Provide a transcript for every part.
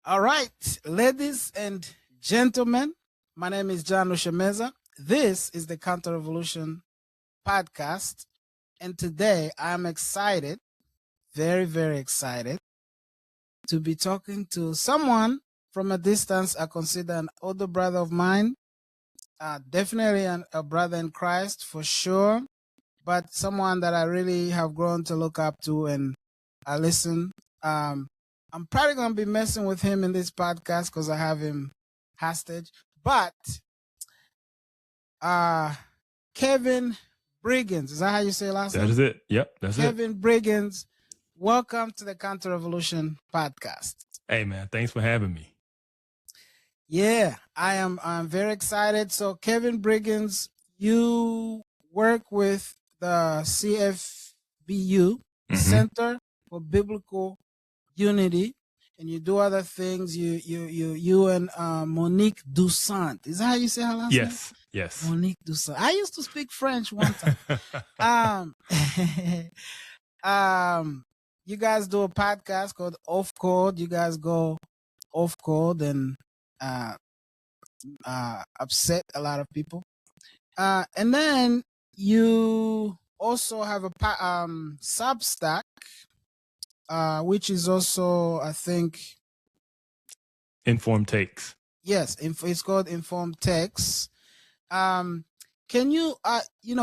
All right, ladies and gentlemen, my name is John Oshameza. This is the CounterRevolution Podcast. And today I'm excited, very, very excited, to be talking to someone from a distance I consider an older brother of mine, definitely a brother in Christ for sure, but someone that I really have grown to look up to and I listen. I'm probably going to be messing with him in this podcast because I have him hostage. But Kevin Briggins, is that how you say last name? That is it. Yep, that's Kevin Briggins, welcome to the CounterRevolution Podcast. Hey, man, thanks for having me. Yeah, I'm very excited. So, Kevin Briggins, you work with the CFBU, Center for Biblical Unity, and you do other things. You and Monique Doucent. Is that how you say her last name? Yes. Monique Doucent. I used to speak French one time. You guys do a podcast called Off Code. You guys go off code and upset a lot of people. And then you also have a Substack. Which is also, I think, Informed Takes. Yes, it's called Informed Takes. Can you,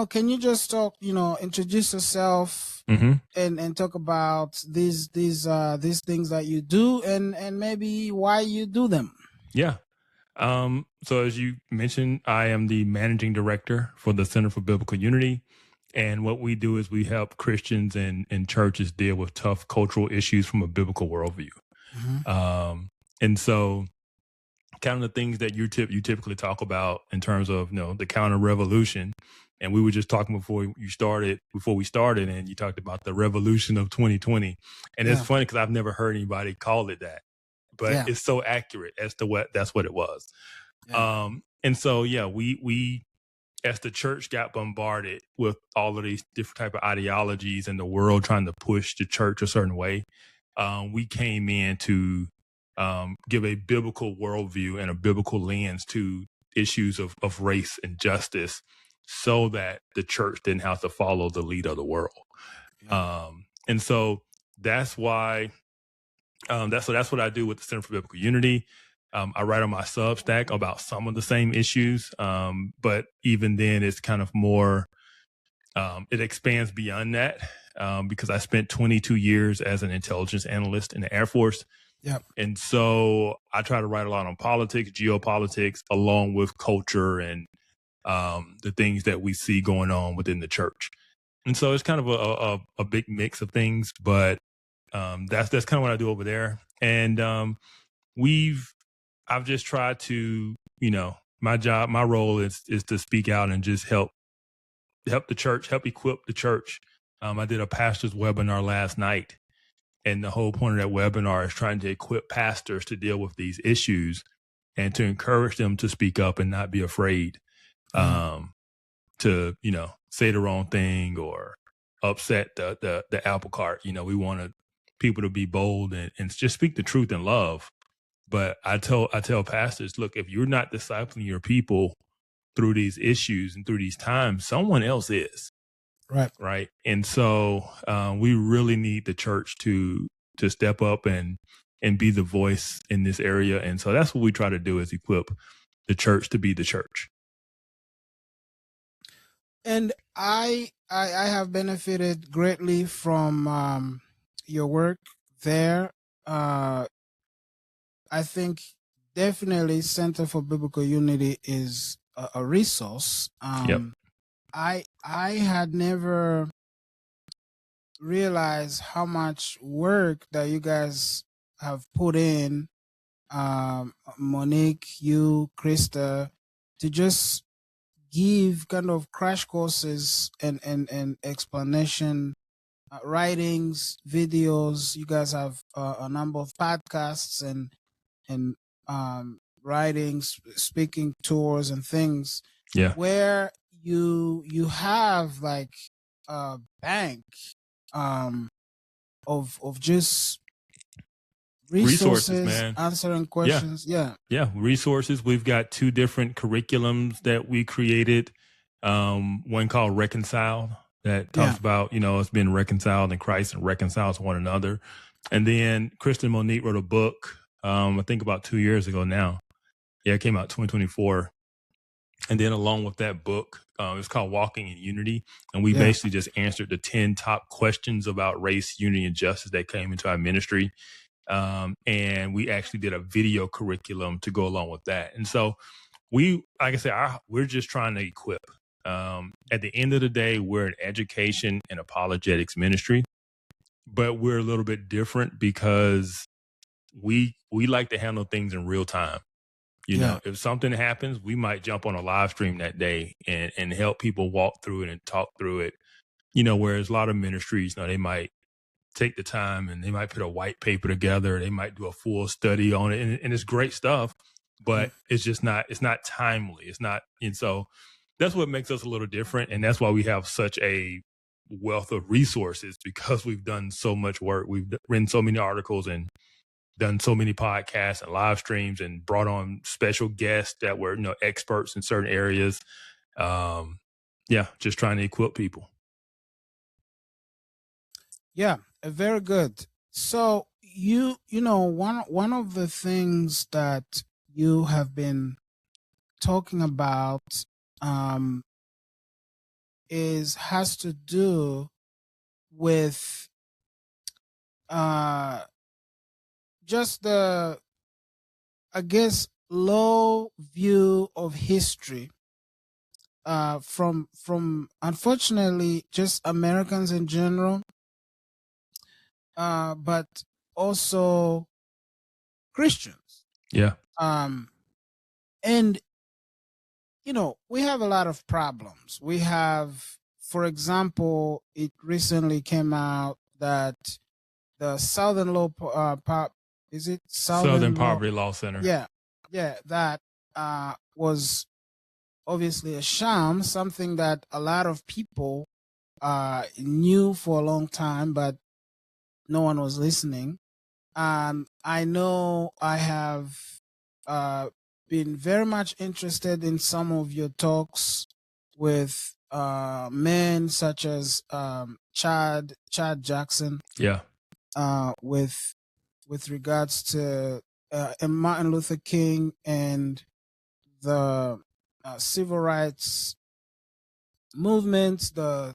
can you just talk, introduce yourself and talk about these things that you do and maybe why you do them? Yeah. So as you mentioned, I am the managing director for the Center for Biblical Unity. And what we do is we help Christians and churches deal with tough cultural issues from a biblical worldview. And so kind of the things that you typically talk about in terms of, the counter-revolution. And we were just talking before we started, and you talked about the revolution of 2020. And it's funny because I've never heard anybody call it that, but it's so accurate as to that's what it was. Yeah. And so, we as the church got bombarded with all of these different type of ideologies and the world trying to push the church a certain way, we came in to give a biblical worldview and a biblical lens to issues of race and justice so that the church didn't have to follow the lead of the world. And so that's why that's what I do with the Center for Biblical Unity. I write on my Substack about some of the same issues, but even then it's kind of more, it expands beyond that because I spent 22 years as an intelligence analyst in the Air Force. Yep. And so I try to write a lot on politics, geopolitics, along with culture and the things that we see going on within the church. And so it's kind of a big mix of things, but that's kind of what I do over there. And I've just tried to, my role is to speak out and just help the church, help equip the church. I did a pastor's webinar last night, and the whole point of that webinar is trying to equip pastors to deal with these issues and to encourage them to speak up and not be afraid to, say the wrong thing or upset the apple cart. We want people to be bold and just speak the truth in love. But I tell pastors, look, if you're not discipling your people through these issues and through these times, someone else is. Right. And so we really need the church to step up and be the voice in this area. And so that's what we try to do, is equip the church to be the church. And I have benefited greatly from your work there. I think definitely Center for Biblical Unity is a resource. I had never realized how much work that you guys have put in, Monique, you, Krista, to just give kind of crash courses and explanation, writings, videos. You guys have a number of podcasts and writings, speaking tours and things. Where you have like a bank of just Resources, man. Answering questions. Yeah. Resources. We've got 2 different curriculums that we created. One called Reconciled that talks about, us being reconciled in Christ and reconciled to one another. And then Kristen Monique wrote a book, I think about 2 years ago now. Yeah, it came out 2024. And then along with that book, it's called Walking in Unity. And we basically just answered the 10 top questions about race, unity, and justice that came into our ministry. And we actually did a video curriculum to go along with that. And so we're just trying to equip. At the end of the day, we're an education and apologetics ministry, but we're a little bit different because we like to handle things in real time. You know, if something happens, we might jump on a live stream that day and help people walk through it and talk through it. Whereas a lot of ministries, they might take the time and they might put a white paper together. They might do a full study on it, and it's great stuff, but it's not timely. It's not. And so that's what makes us a little different. And that's why we have such a wealth of resources, because we've done so much work. We've written so many articles and done so many podcasts and live streams and brought on special guests that were, experts in certain areas. Just trying to equip people. Yeah, very good. So one of the things that you have been talking about has to do with just the, I guess, low view of history from unfortunately just Americans in general, but also Christians. Yeah. And we have a lot of problems. We have, for example, it recently came out that the Southern Southern Poverty Law Center. Yeah, that was obviously a sham, something that a lot of people knew for a long time, but no one was listening. I know I have been very much interested in some of your talks with men such as Chad Jackson. Yeah. With regards to Martin Luther King and the civil rights movements, the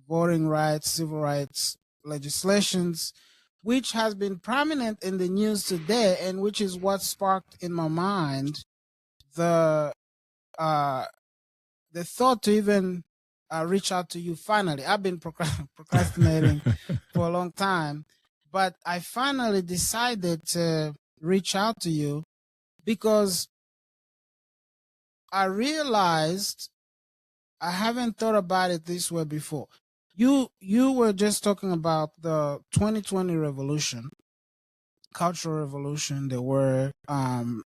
voting rights, civil rights legislations, which has been prominent in the news today, and which is what sparked in my mind the thought to even reach out to you finally. I've been procrastinating for a long time, but I finally decided to reach out to you because I realized I haven't thought about it this way before. You were just talking about the 2020 revolution, cultural revolution. There were, the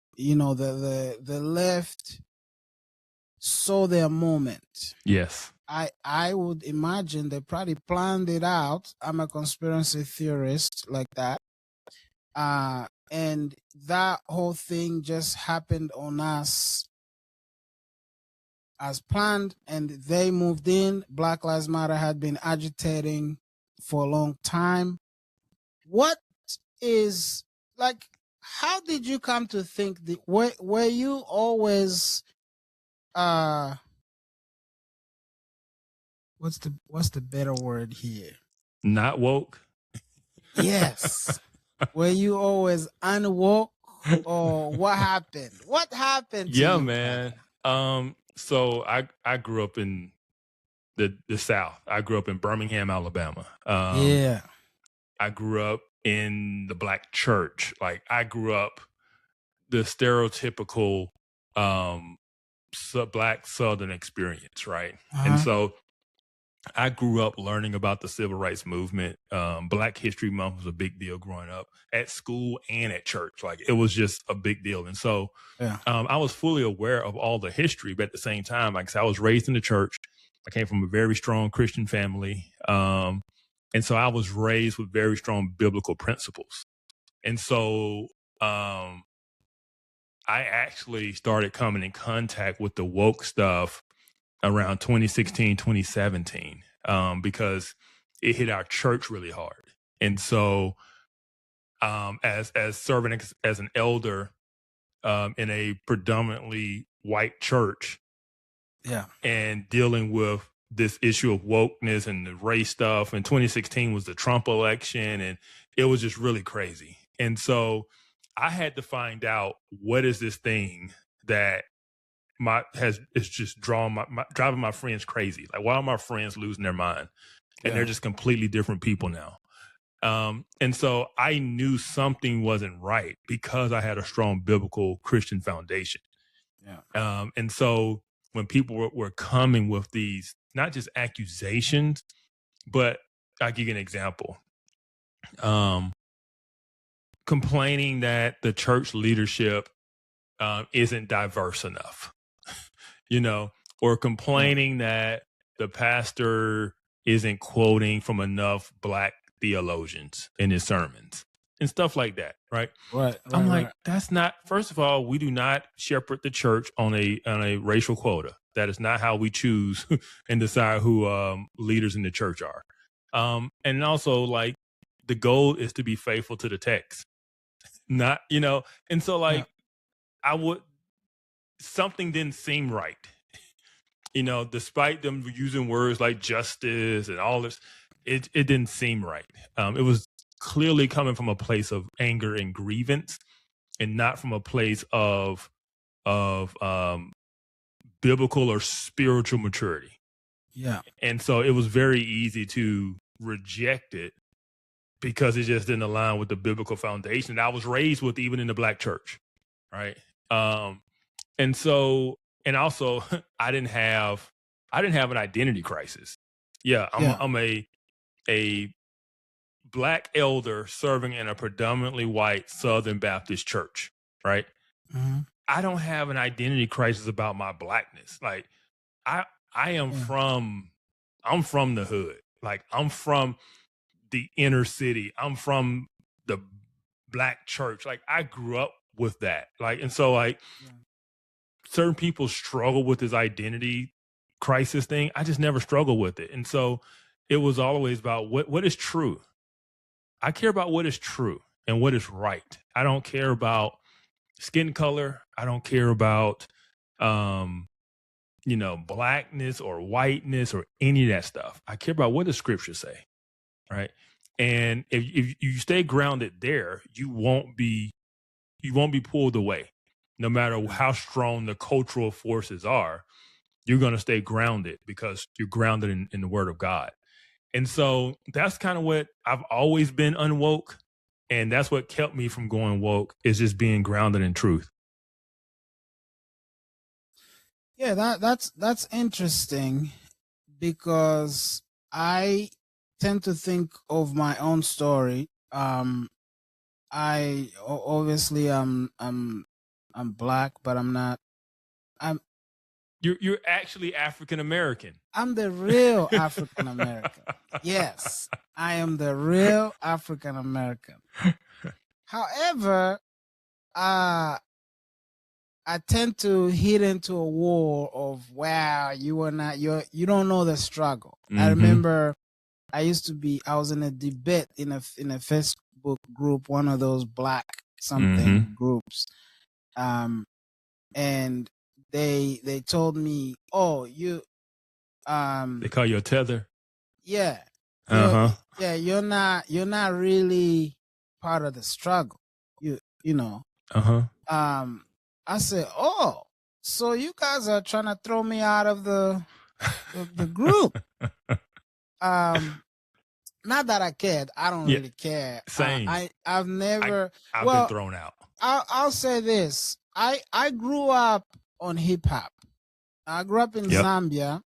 left saw their moment. Yes. I would imagine they probably planned it out. I'm a conspiracy theorist like that. And that whole thing just happened on us as planned, and they moved in. Black Lives Matter had been agitating for a long time. What is, like, how did you come to think that, were you always what's the better word here? Not woke? Yes. Were you always unwoke, or what happened? What happened to you, man. So I grew up in the South. I grew up in Birmingham, Alabama. I grew up in the Black church. Like, I grew up the stereotypical Black Southern experience, right? And so I grew up learning about the civil rights movement. Black History Month was a big deal growing up at school and at church. Like, it was just a big deal. And so I was fully aware of all the history, but at the same time, like I said, I was raised in the church. I came from a very strong Christian family. And so I was raised with very strong biblical principles. And so I actually started coming in contact with the woke stuff around 2016, 2017, because it hit our church really hard. And so as serving as an elder in a predominantly white church, and dealing with this issue of wokeness and the race stuff, and 2016 was the Trump election, and it was just really crazy. And so I had to find out, what is this thing that is just driving my friends crazy? Like, why are my friends losing their mind? And they're just completely different people now. And so I knew something wasn't right because I had a strong biblical Christian foundation. And so when people were coming with these, not just accusations, but I'll give you an example. Complaining that the church leadership isn't diverse enough, or complaining that the pastor isn't quoting from enough Black theologians in his sermons and stuff like that. Right. I'm like, that's not, first of all, we do not shepherd the church on a racial quota. That is not how we choose and decide who leaders in the church are. And also, like, the goal is to be faithful to the text, not, and so like, something didn't seem right. Despite them using words like justice and all this, it didn't seem right. It was clearly coming from a place of anger and grievance, and not from a place of biblical or spiritual maturity. And so it was very easy to reject it because it just didn't align with the biblical foundation that I was raised with, even in the Black church. Right. And so, and also I didn't have an identity crisis. I'm a Black elder serving in a predominantly white Southern Baptist church, right? Mm-hmm. I don't have an identity crisis about my Blackness. Like, I am I'm from the hood. Like, I'm from the inner city. I'm from the Black church. Like, I grew up with that. Like, and so like certain people struggle with this identity crisis thing. I just never struggled with it. And so it was always about what is true. I care about what is true and what is right. I don't care about skin color. I don't care about, Blackness or whiteness or any of that stuff. I care about what the scriptures say, right? And if you stay grounded there, you won't be pulled away. No matter how strong the cultural forces are, you're going to stay grounded because you're grounded in the Word of God. And so that's kind of what I've always been unwoke. And that's what kept me from going woke, is just being grounded in truth. Yeah, that's interesting, because I tend to think of my own story. Obviously I'm Black, but I'm not. You're actually African American. I'm the real African American. Yes, I am the real African American. However, I tend to hit into a wall of, wow, you don't know the struggle. Mm-hmm. I remember I was in a debate in a Facebook group, one of those Black something groups. And they told me, oh, you they call you a tether. Yeah. Yeah, you're not really part of the struggle. You know. I said, oh, so you guys are trying to throw me out of the group. Not that I cared. I don't really care. Same. I've never. I've been thrown out. I'll say this. I grew up on hip hop. I grew up in Zambia.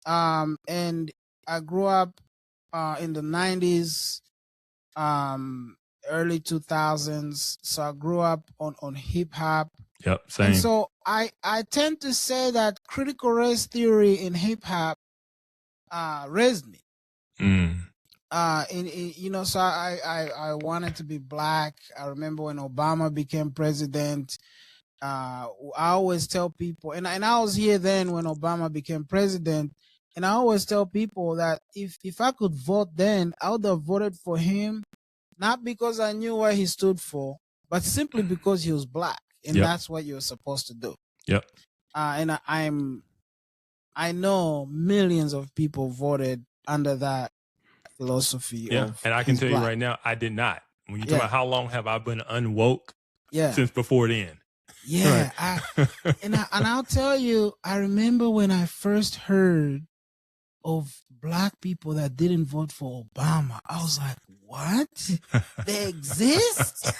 And I grew up in the 90s, early 2000s. So I grew up on hip hop. Yep, same. And so I tend to say that critical race theory in hip hop raised me. so I wanted to be black. I remember when Obama became president. I always tell people, and I was here then when Obama became president, and I always tell people that if I could vote then, I would have voted for him, not because I knew what he stood for, but simply because he was black, and Yep. that's what you're supposed to do. Yep. And I know millions of people voted under that philosophy of. And I can he's tell you black. right now, I did not. When you talk Yeah. about how long have I been unwoke, Yeah. since before then. Yeah, Right. and I'll tell you, I remember when I first heard of black people that didn't vote for Obama. I was like, what? They exist?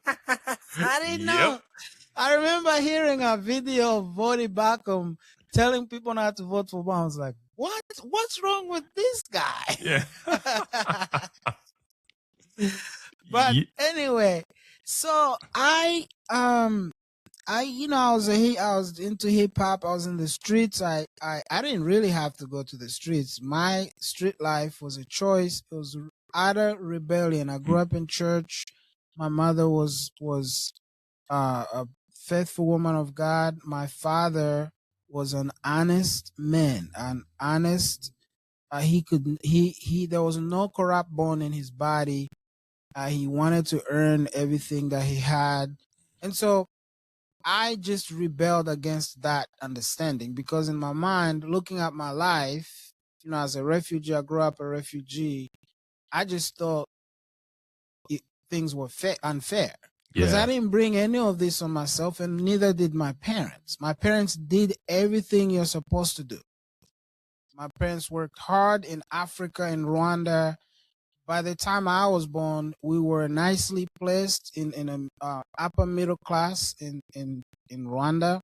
I didn't know. Yep. I remember hearing a video of Vody Bacum telling people not to vote for Obama. I was like, what? What's wrong with this guy? Yeah. But anyway, so I was into hip hop. I was in the streets. I didn't really have to go to the streets. My street life was a choice. It was utter rebellion. I grew up in church. My mother was a faithful woman of God. My father was an honest man, an honest. There was no corrupt bone in his body. He wanted to earn everything that he had. And so I just rebelled against that understanding, because in my mind, looking at my life, as a refugee, I grew up a refugee. I just thought things were unfair, because I didn't bring any of this on myself, and neither did my parents. My parents did everything you're supposed to do. My parents worked hard in Africa, in Rwanda. By the time I was born, we were nicely placed in an upper middle class in Rwanda,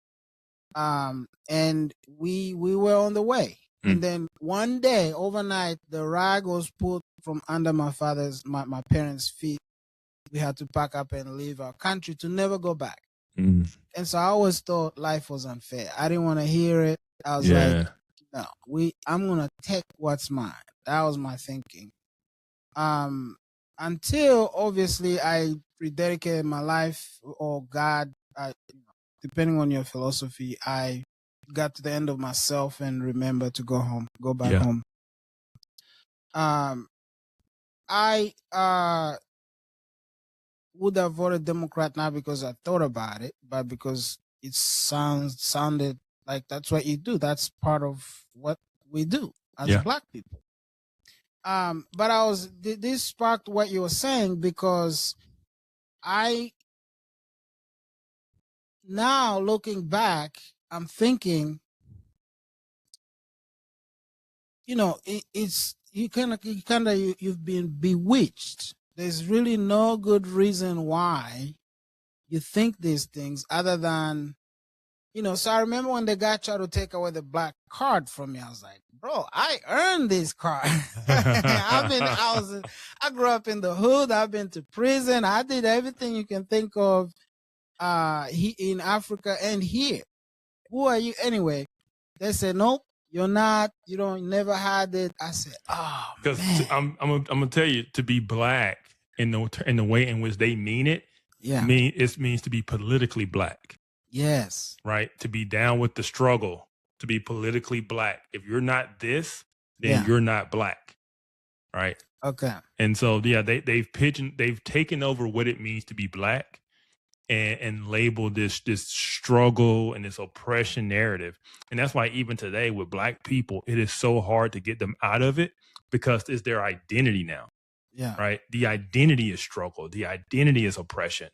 and we were on the way. And then one day, overnight, the rag was pulled from under my parents' feet. We had to pack up and leave our country to never go back. And so I always thought life was unfair. I didn't want to hear it. I was like, no, I'm gonna take what's mine. That was my thinking. Until obviously I rededicated my life, or God, depending on your philosophy, I got to the end of myself and remembered to go back home. I would have voted Democrat, not because I thought about it, but because it sounded like that's what you do. That's part of what we do as black people. But this sparked what you were saying, because now looking back, I'm thinking, you've been bewitched. There's really no good reason why you think these things other than, so I remember when the guy tried to take away the black card from me, I was like, bro, I earned this card. I grew up in the hood. I've been to prison. I did everything you can think of in Africa and here. Who are you anyway? They said, nope, you're not. You never had it. I said, oh, because I'm gonna tell you, to be black in the way in which they mean it, it means to be politically black. Yes. Right. To be down with the struggle, to be politically black. If you're not this, then you're not black. Right. Okay. And so, they've taken over what it means to be black and labeled this struggle and this oppression narrative. And that's why even today with black people, it is so hard to get them out of it, because it's their identity now. Yeah. Right. The identity is struggle. The identity is oppression.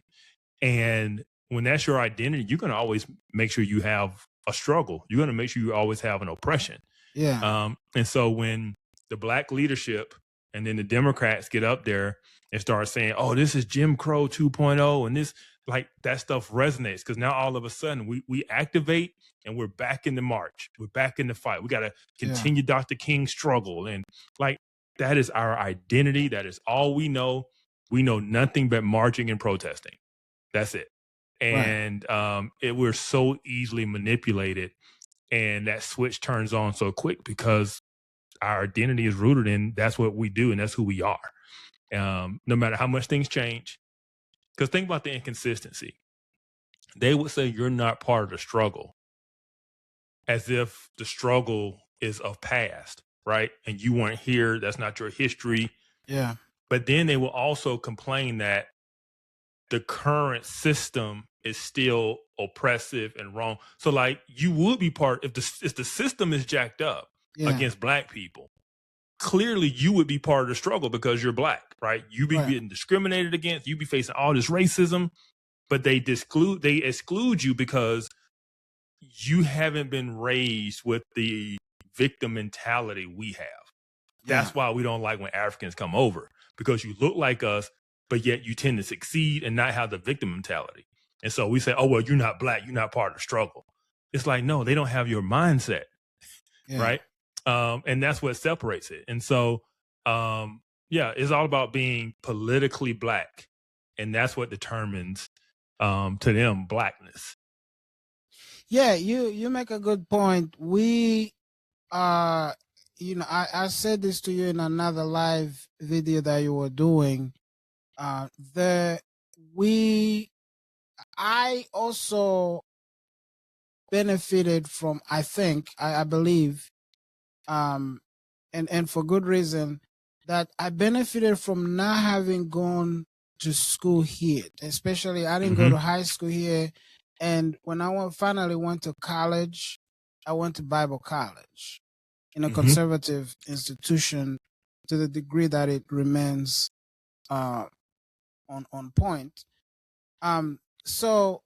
And when that's your identity, you're going to always make sure you have a struggle. You're going to make sure you always have an oppression. Yeah. And so when the black leadership and then the Democrats get up there and start saying, oh, this is Jim Crow 2.0, and this, like, that stuff resonates, because now all of a sudden we activate and we're back in the march. We're back in the fight. We got to continue Dr. King's struggle. And like, that is our identity. That is all we know. We know nothing but marching and protesting. That's it. And we're so easily manipulated, and that switch turns on so quick, because our identity is rooted in that's what we do and that's who we are. No matter how much things change. Because think about the inconsistency. They would say you're not part of the struggle as if the struggle is of past, right? And you weren't here. That's not your history. Yeah. But then they will also complain that the current system is still oppressive and wrong. So like you would be part, if the system is jacked up against black people, clearly you would be part of the struggle because you're black, right? You be getting discriminated against, you be facing all this racism, but they exclude you because you haven't been raised with the victim mentality we have. That's why we don't like when Africans come over, because you look like us, but yet you tend to succeed and not have the victim mentality. And so we say, oh, well, you're not black, you're not part of the struggle. It's like, no, they don't have your mindset, right? And that's what separates it. And so, it's all about being politically black. And that's what determines, to them, blackness. Yeah, you make a good point. We I said this to you in another live video that you were doing. I also benefited from, I believe, and for good reason, that I benefited from not having gone to school here. Especially, I didn't go to high school here. And when I finally went to college, I went to Bible college in a conservative institution to the degree that it remains on point. So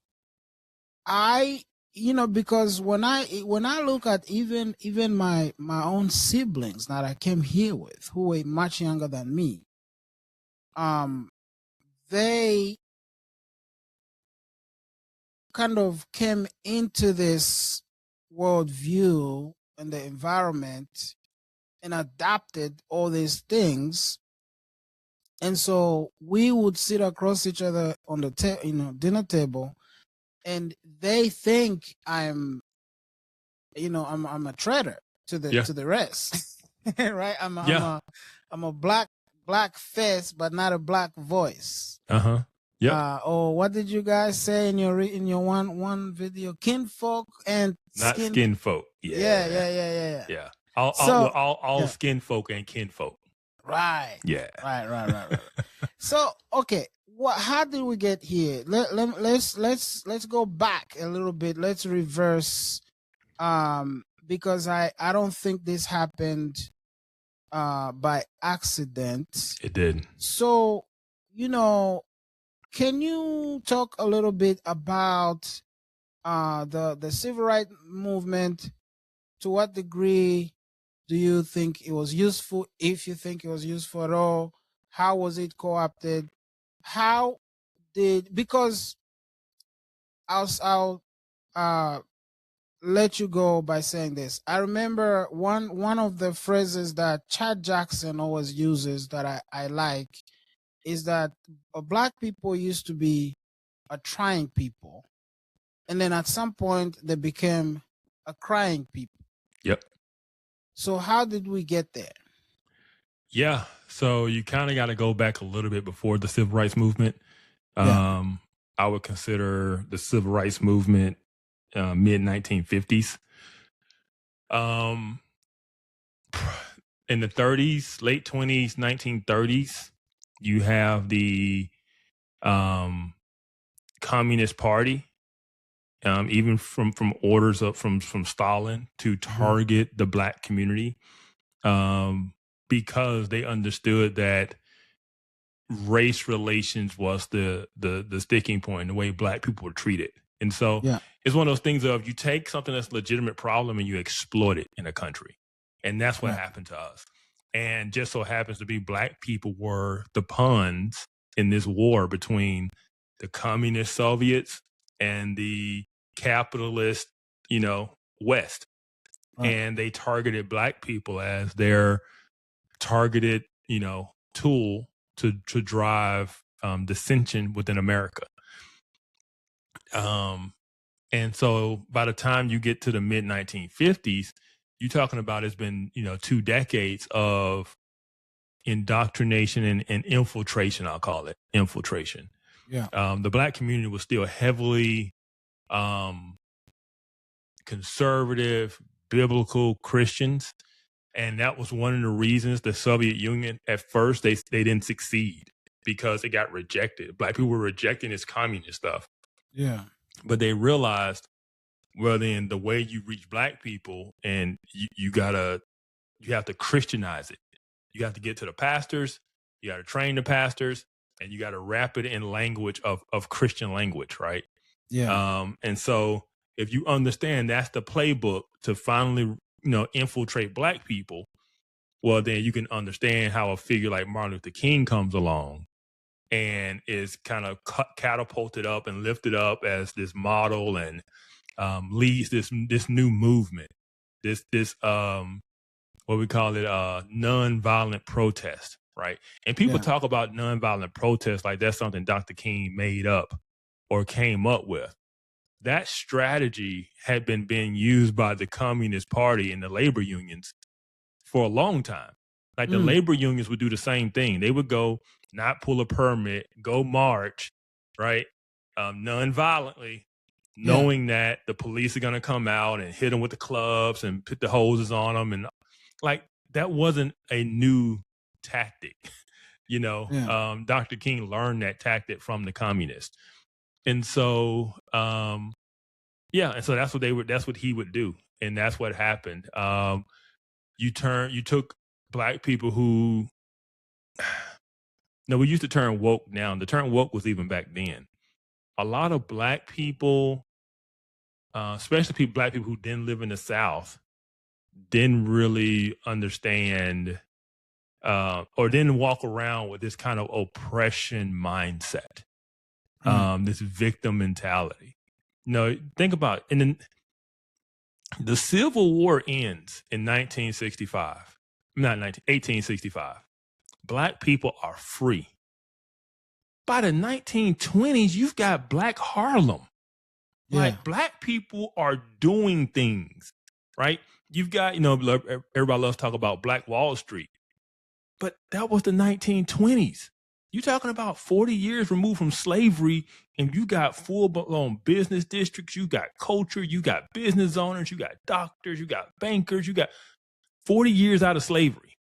because when I look at even my own siblings that I came here with, who were much younger than me, they kind of came into this worldview and the environment and adopted all these things. And so we would sit across each other on the dinner table, and they think I'm a traitor to the rest, right? I'm a black face, but not a black voice. Or what did you guys say in your one video? Kinfolk and not skinfolk. Yeah. All skinfolk and kinfolk. Right. Yeah. Right. So, okay, how did we get here? Let's go back a little bit. Let's reverse, because I don't think this happened by accident. It did. So, can you talk a little bit about the civil rights movement? To what degree do you think it was useful? If you think it was useful at all, how was it co-opted? Because I'll let you go by saying this. I remember one of the phrases that Chad Jackson always uses that I like is that black people used to be a trying people, and then at some point they became a crying people. Yep. So how did we get there? Yeah. So you kind of got to go back a little bit before the civil rights movement. I would consider the civil rights movement mid 1950s. In the 30s, late 20s, 1930s, you have the Communist Party, even from orders up from Stalin to target the black community, because they understood that race relations was the sticking point, the way black people were treated. And so it's one of those things of you take something that's a legitimate problem and you exploit it in a country. And that's what happened to us. And just so happens to be black people were the pawns in this war between the communist Soviets and the capitalist, West. And they targeted black people as their targeted, tool to drive dissension within America. And so by the time you get to the mid 1950s, you're talking about it's been, 2 decades of indoctrination and infiltration, I'll call it infiltration. Yeah. The Black community was still heavily conservative, biblical Christians. And that was one of the reasons the Soviet Union, at first, they didn't succeed because it got rejected. Black people were rejecting this communist stuff. Yeah. But they realized, well, then the way you reach Black people, and you have to Christianize it. You have to get to the pastors, you got to train the pastors, and you got to wrap it in language of Christian language, right? Yeah. And so if you understand that's the playbook to finally, infiltrate Black people, well, then you can understand how a figure like Martin Luther King comes along and is kind of catapulted up and lifted up as this model and leads this new movement, this what we call it, nonviolent protest, right? And people talk about nonviolent protest like that's something Dr. King made up or came up with. That strategy had been being used by the Communist Party and the labor unions for a long time. Like the labor unions would do the same thing. They would go, not pull a permit, go march, right? Non-violently, knowing that the police are going to come out and hit them with the clubs and put the hoses on them. And like, that wasn't a new tactic. Dr. King learned that tactic from the communists. And so, and so that's what he would do. And that's what happened. You took Black people who, no, we used to turn woke now. The term woke was even back then. A lot of Black people, especially Black people who didn't live in the South, didn't really understand or didn't walk around with this kind of oppression mindset, this victim mentality. Think about it. And then the Civil War ends in 1865. Black people are free. By the 1920s, you've got Black Harlem. Like Black people are doing things, right? You've got, everybody loves to talk about Black Wall Street, but that was the 1920s. You're talking about 40 years removed from slavery, and you got full-blown business districts, you got culture, you got business owners, you got doctors, you got bankers, you got 40 years out of slavery,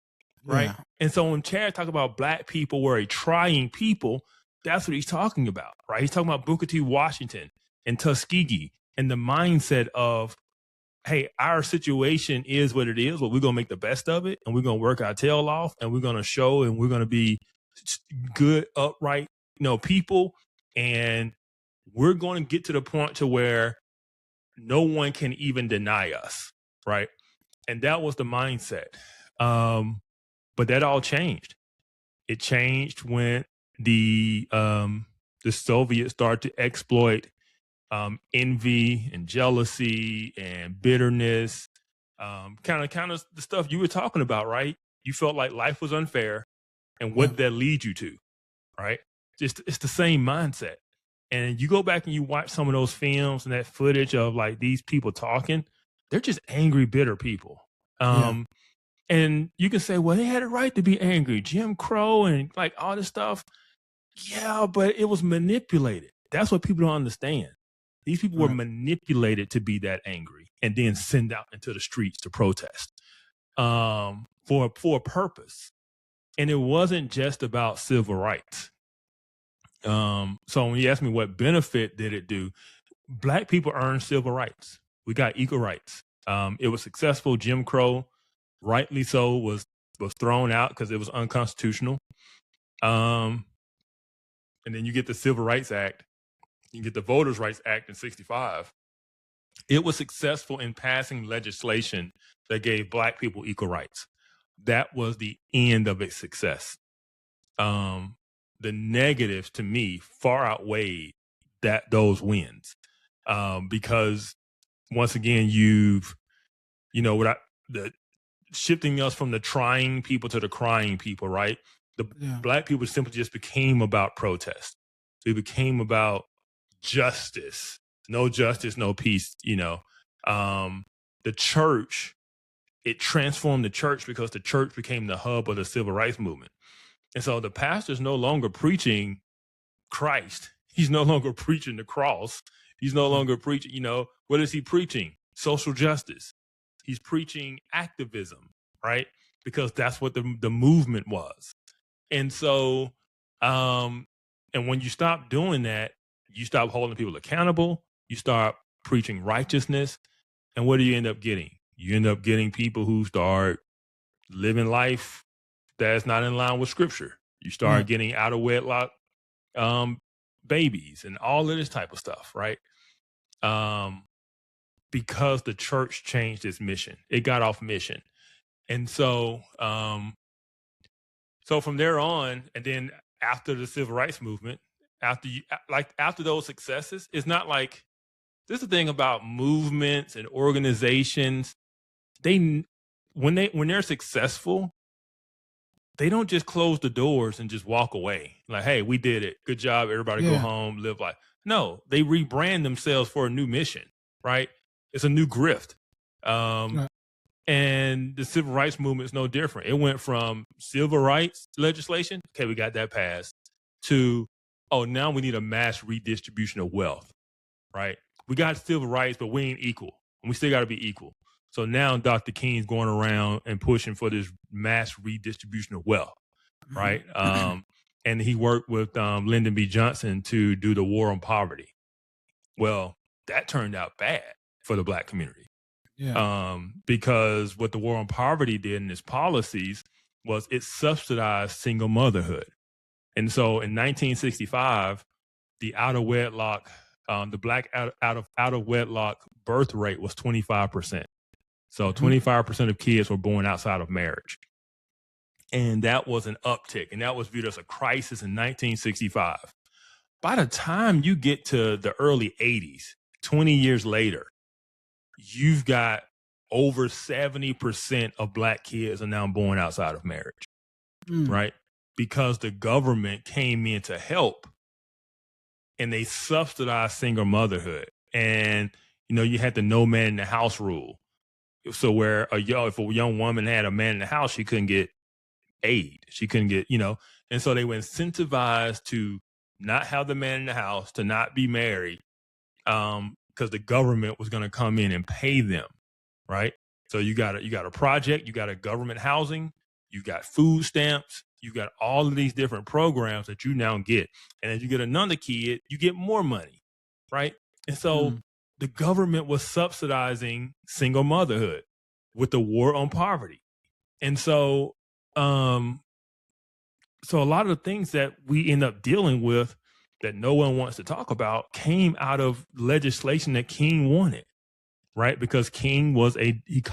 right? Yeah. And so when Chad talk about Black people were a trying people, that's what he's talking about, right? He's talking about Booker T. Washington and Tuskegee and the mindset of, hey, our situation is what it is, but we're going to make the best of it, and we're going to work our tail off, and we're going to show, and we're going to be good, upright, people, and we're going to get to the point to where no one can even deny us, right? And that was the mindset. But that all changed. It changed when the Soviets started to exploit envy and jealousy and bitterness, kind of the stuff you were talking about, right? You felt like life was unfair, and what did that lead you to, right? It's the same mindset. And you go back and you watch some of those films and that footage of like these people talking, they're just angry, bitter people. And you can say, well, they had a right to be angry, Jim Crow and like all this stuff. Yeah, but it was manipulated. That's what people don't understand. These people were manipulated to be that angry and then sent out into the streets to protest for a purpose. And it wasn't just about civil rights. So when you ask me what benefit did it do, Black people earned civil rights. We got equal rights. It was successful. Jim Crow, rightly so, was thrown out because it was unconstitutional. And then you get the Civil Rights Act. You get the Voters' Rights Act in 1965. It was successful in passing legislation that gave Black people equal rights. That was the end of its success. The negatives, to me, far outweighed those wins, because once again, shifting us from the trying people to the crying people, right? Black people simply just became about protest. It became about justice. No justice, no peace. The church it transformed the church because the church became the hub of the civil rights movement. And so the pastor's no longer preaching Christ. He's no longer preaching the cross. He's no longer preaching, what is he preaching? Social justice. He's preaching activism, right? Because that's what the movement was. And so, and when you stop doing that, you stop holding people accountable, you start preaching righteousness. And what do you end up getting? You end up getting people who start living life that's not in line with scripture. You start getting out of wedlock babies and all of this type of stuff, right? Because the church changed its mission. It got off mission. And so, so from there on, and then after the civil rights movement, after those successes, it's not like, this is the thing about movements and organizations. When they're successful, they don't just close the doors and just walk away. Like, hey, we did it. Good job. Everybody go home, live life. No, they rebrand themselves for a new mission, right? It's a new grift. And the civil rights movement is no different. It went from civil rights legislation, okay, we got that passed, to, oh, now we need a mass redistribution of wealth, right? We got civil rights, but we ain't equal. And we still got to be equal. So now Dr. King's going around and pushing for this mass redistribution of wealth, right? And he worked with Lyndon B. Johnson to do the war on poverty. Well, that turned out bad for the Black community. Because what the war on poverty did in its policies was it subsidized single motherhood. And so in 1965, the out of wedlock, the Black out of wedlock birth rate was 25%. So 25% of kids were born outside of marriage. And that was an uptick, and that was viewed as a crisis in 1965. By the time you get to the early 80s, 20 years later, you've got over 70% of Black kids are now born outside of marriage, right? Because the government came in to help, and they subsidized single motherhood. And, you had the no man in the house rule. So where if a young woman had a man in the house, she couldn't get aid. She couldn't get, and so they were incentivized to not have the man in the house, to not be married, because the government was going to come in and pay them, right? So you got a project, you got a government housing, you got food stamps, you got all of these different programs that you now get. And as you get another kid, you get more money, right? And so the government was subsidizing single motherhood with the war on poverty. And so, so a lot of the things that we end up dealing with that no one wants to talk about came out of legislation that King wanted, right? Because King was he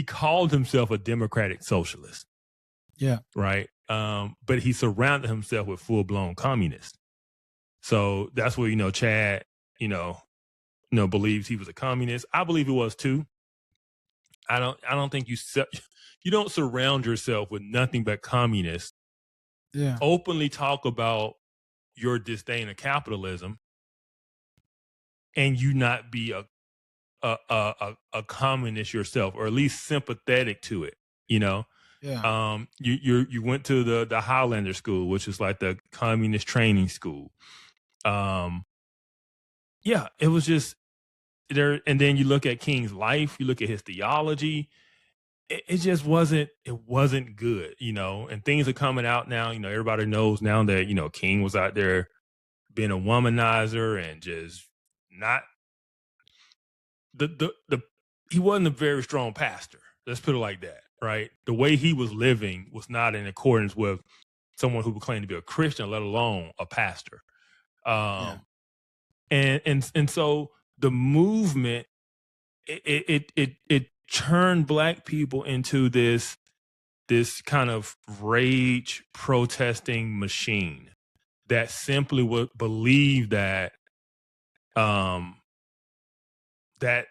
called himself a democratic socialist. Yeah. Right. But he surrounded himself with full-blown communists. So that's where, Chad, believes he was a communist. I believe he was too. I don't think you don't surround yourself with nothing but communists. Yeah. Openly talk about your disdain of capitalism, and you not be a communist yourself, or at least sympathetic to it. Yeah. You went to the Highlander school, which is like the communist training school. Yeah, it was just there. And then you look at King's life, you look at his theology. It just wasn't good, and things are coming out now. Everybody knows now that, King was out there being a womanizer and just not he wasn't a very strong pastor. Let's put it like that, right? The way he was living was not in accordance with someone who would claim to be a Christian, let alone a pastor. And so the movement, it turned Black people into this kind of rage protesting machine that simply would believe that that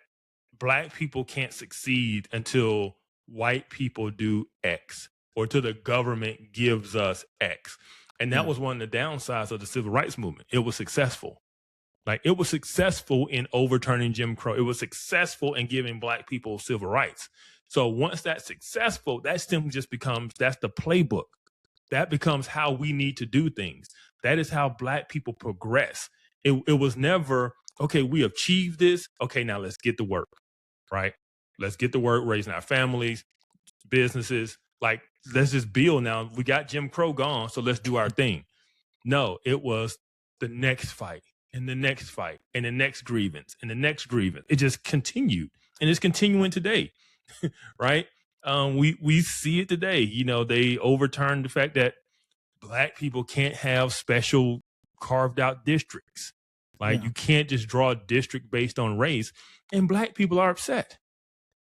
Black people can't succeed until white people do X, or until the government gives us X. And that was one of the downsides of the civil rights movement. It was successful. Like, it was successful in overturning Jim Crow. It was successful in giving Black people civil rights. So once that's successful, that simply just becomes, that's the playbook. That becomes how we need to do things. That is how Black people progress. It was never, okay, we achieved this. Okay, now let's get to work, right? Let's get to work, raising our families, businesses. Like, let's just build now. We got Jim Crow gone, so let's do our thing. No, it was the next fight and the next fight and the next grievance and the next grievance. It just continued, and it's continuing today, right? We see it today. You know, they overturned the fact that Black people can't have special carved out districts. Like, you can't just draw a district based on race, and Black people are upset,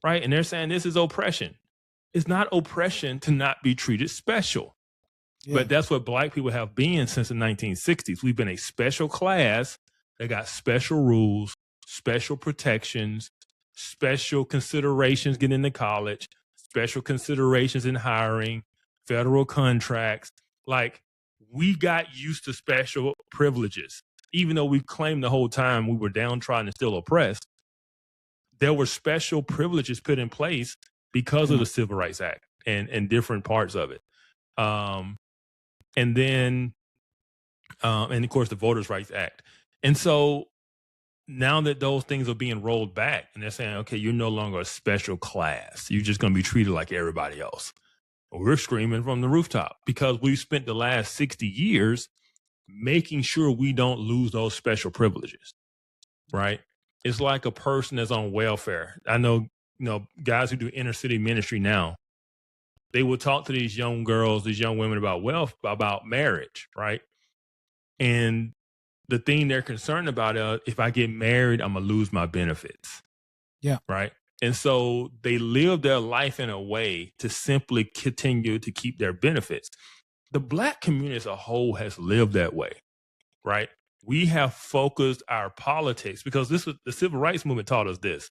right? And they're saying this is oppression. It's not oppression to not be treated special. But that's what Black people have been since the 1960s. We've been a special class that got special rules, special protections, special considerations getting into college, special considerations in hiring, federal contracts. Like, we got used to special privileges. Even though we claimed the whole time we were downtrodden and still oppressed, there were special privileges put in place because of the Civil Rights Act and different parts of it. And then, and of course, the Voters' Rights Act. And so now that those things are being rolled back and they're saying, okay, you're no longer a special class. You're just going to be treated like everybody else. We're screaming from the rooftop because we've spent the last 60 years making sure we don't lose those special privileges, right? It's like a person that's on welfare. I know, guys who do inner city ministry now, they will talk to these young girls, these young women about marriage, right? And the thing they're concerned about, if I get married, I'm going to lose my benefits. Yeah. Right. And so they live their life in a way to simply continue to keep their benefits. The Black community as a whole has lived that way, right? We have focused our politics because the civil rights movement taught us this,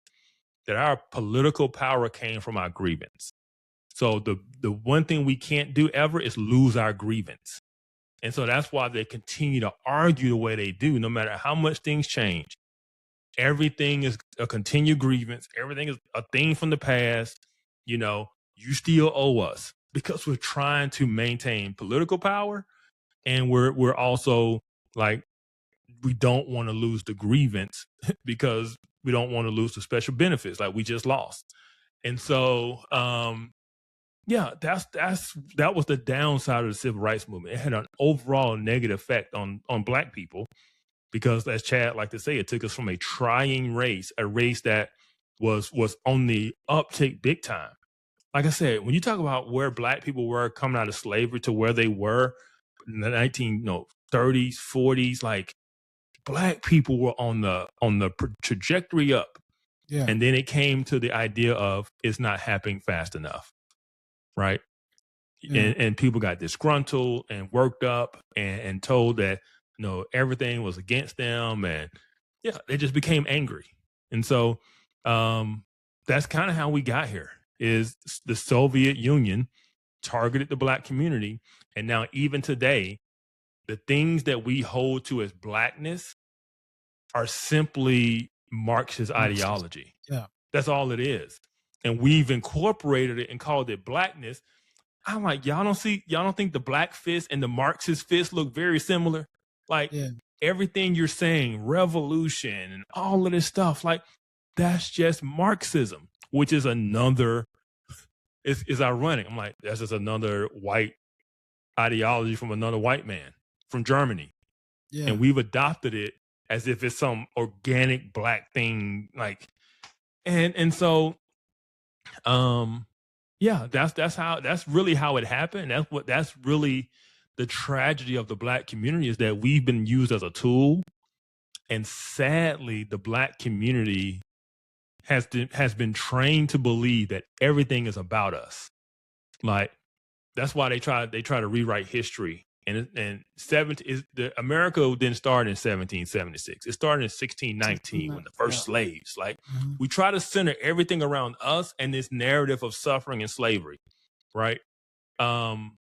that our political power came from our grievance. So the one thing we can't do ever is lose our grievance. And so that's why they continue to argue the way they do, no matter how much things change. Everything is a continued grievance. Everything is a thing from the past. You still owe us because we're trying to maintain political power. And we're also like, we don't want to lose the grievance because we don't want to lose the special benefits like we just lost. And so, that was the downside of the civil rights movement. It had an overall negative effect on Black people because, as Chad liked to say, it took us from a trying race, a race that was on the uptick big time. Like I said, when you talk about where Black people were coming out of slavery to where they were in the 1930s, 40s, like Black people were on the trajectory up. Yeah. And then it came to the idea of it's not happening fast enough. Right. Yeah. And people got disgruntled and worked up and told that, everything was against them. And they just became angry. And so that's kind of how we got here is the Soviet Union targeted the Black community. And now even today, the things that we hold to as Blackness are simply Marxist ideology. Yeah. That's all it is. And we've incorporated it and called it Blackness. I'm like, y'all don't think the Black fist and the Marxist fist look very similar? Like everything you're saying, revolution and all of this stuff, like that's just Marxism, which is another, is ironic. I'm like, that's just another white ideology from another white man from Germany. Yeah. And we've adopted it as if it's some organic Black thing. Like, and so, that's really how it happened. That's really the tragedy of the Black community is that we've been used as a tool. And sadly, the Black community has been trained to believe that everything is about us. Like, that's why they try to rewrite history. And America didn't start in 1776. It started in 1619 when the first slaves. Like, we try to center everything around us and this narrative of suffering and slavery, right? And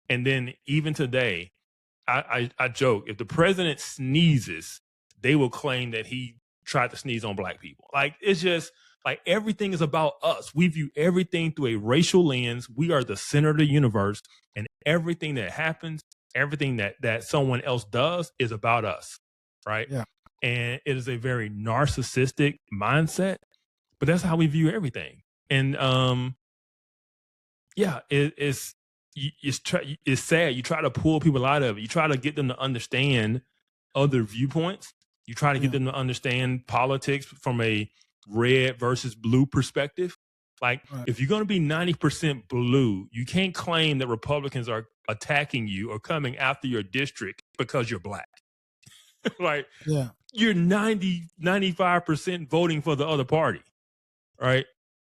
then even today, I joke, if the president sneezes, they will claim that he tried to sneeze on Black people. Like, it's just Like everything is about us. We view everything through a racial lens. We are the center of the universe, and everything that happens, everything that someone else does is about us, right? Yeah. And it is a very narcissistic mindset, but that's how we view everything. And it's sad. You try to pull people out of it. You try to get them to understand other viewpoints. You try to get them to understand politics from a red versus blue perspective. Like, if you're going to be 90% blue, you can't claim that Republicans are attacking you or coming after your district because you're black. Like, you're 95% voting for the other party, right?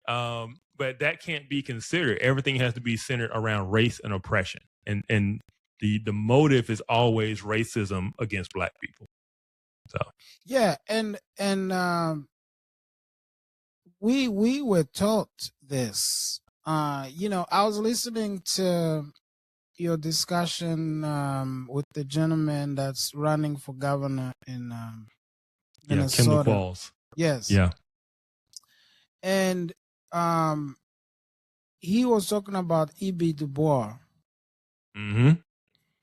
But that can't be considered. Everything has to be centered around race and oppression. And the motive is always racism against black people. So yeah, and we were taught this. I was listening to your discussion with the gentleman that's running for governor in Minnesota. Kendall Falls. Yes. Yeah. And he was talking about E.B. Du Bois. Mm-hmm.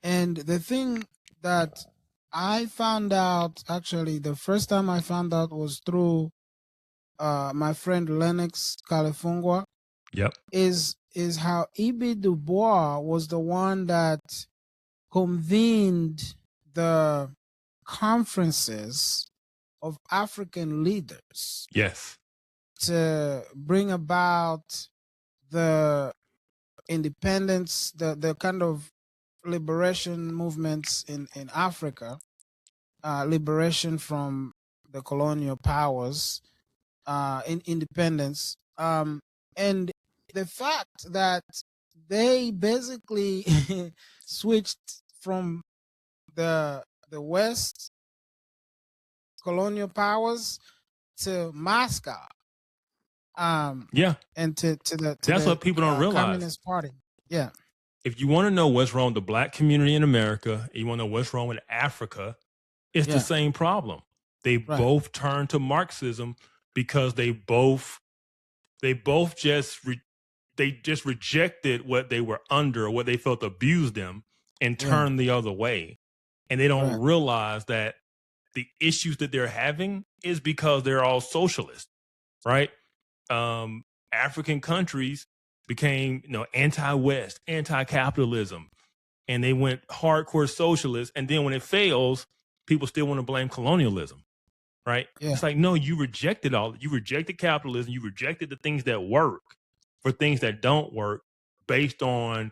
And the thing that I found out, actually, the first time I found out was through my friend Lennox Califungwa. Yep. Is how E.B. Du Bois was the one that convened the conferences of African leaders. Yes. To bring about the independence, the kind of liberation movements in Africa, liberation from the colonial powers, in independence, and the fact that they basically switched from the West colonial powers to Moscow. And to that's what people don't realize. Communist Party. Yeah. If you want to know what's wrong with the black community in America, you want to know what's wrong with Africa, it's the same problem. They both turn to Marxism because they just rejected what they were under, or what they felt abused them, and turned the other way. And they don't realize that the issues that they're having is because they're all socialists, right? African countries became, anti-West, anti-capitalism, and they went hardcore socialist. And then when it fails, people still want to blame colonialism, right? Yeah. It's like, no, you rejected capitalism. You rejected the things that work for things that don't work based on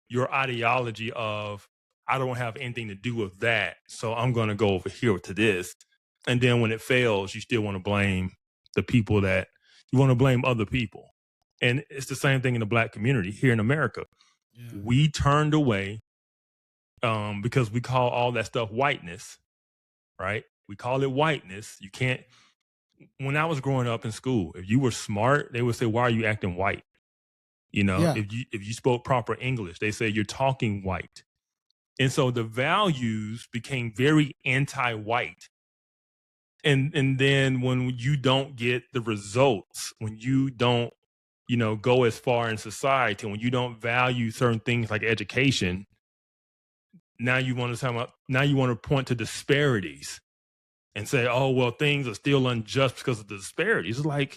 your ideology of, I don't have anything to do with that, so I'm going to go over here to this. And then when it fails, you still want to blame the people you want to blame other people. And it's the same thing in the black community here in America. Yeah. We turned away because we call all that stuff whiteness, right? We call it whiteness. You can't, when I was growing up in school, if you were smart, they would say, why are you acting white? If you spoke proper English, they say you're talking white. And so the values became very anti-white. And then when you don't get the results, when you don't, go as far in society, when you don't value certain things like education, now you want to point to disparities and say, oh, well, things are still unjust because of the disparities. It's like,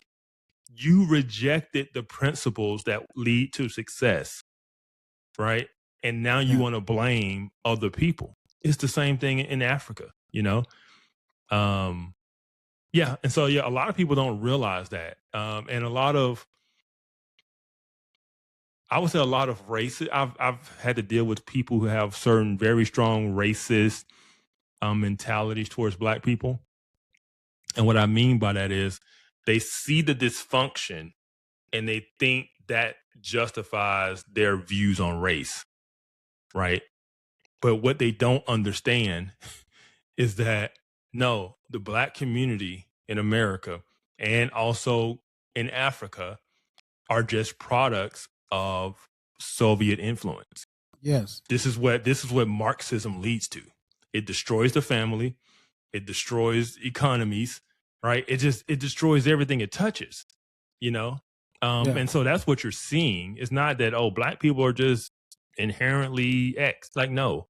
you rejected the principles that lead to success, right? And now you want to blame other people. It's the same thing in Africa, And so, a lot of people don't realize that. And a lot of racist, I've had to deal with people who have certain very strong racist mentalities towards black people. And what I mean by that is they see the dysfunction and they think that justifies their views on race, right? But what they don't understand is that, no, the black community in America and also in Africa are just products of Soviet influence. Yes. This is what Marxism leads to. It destroys the family. It destroys economies. right? It destroys everything it touches, you know? And so that's what you're seeing. It's not that, oh, black people are just inherently X. Like, no,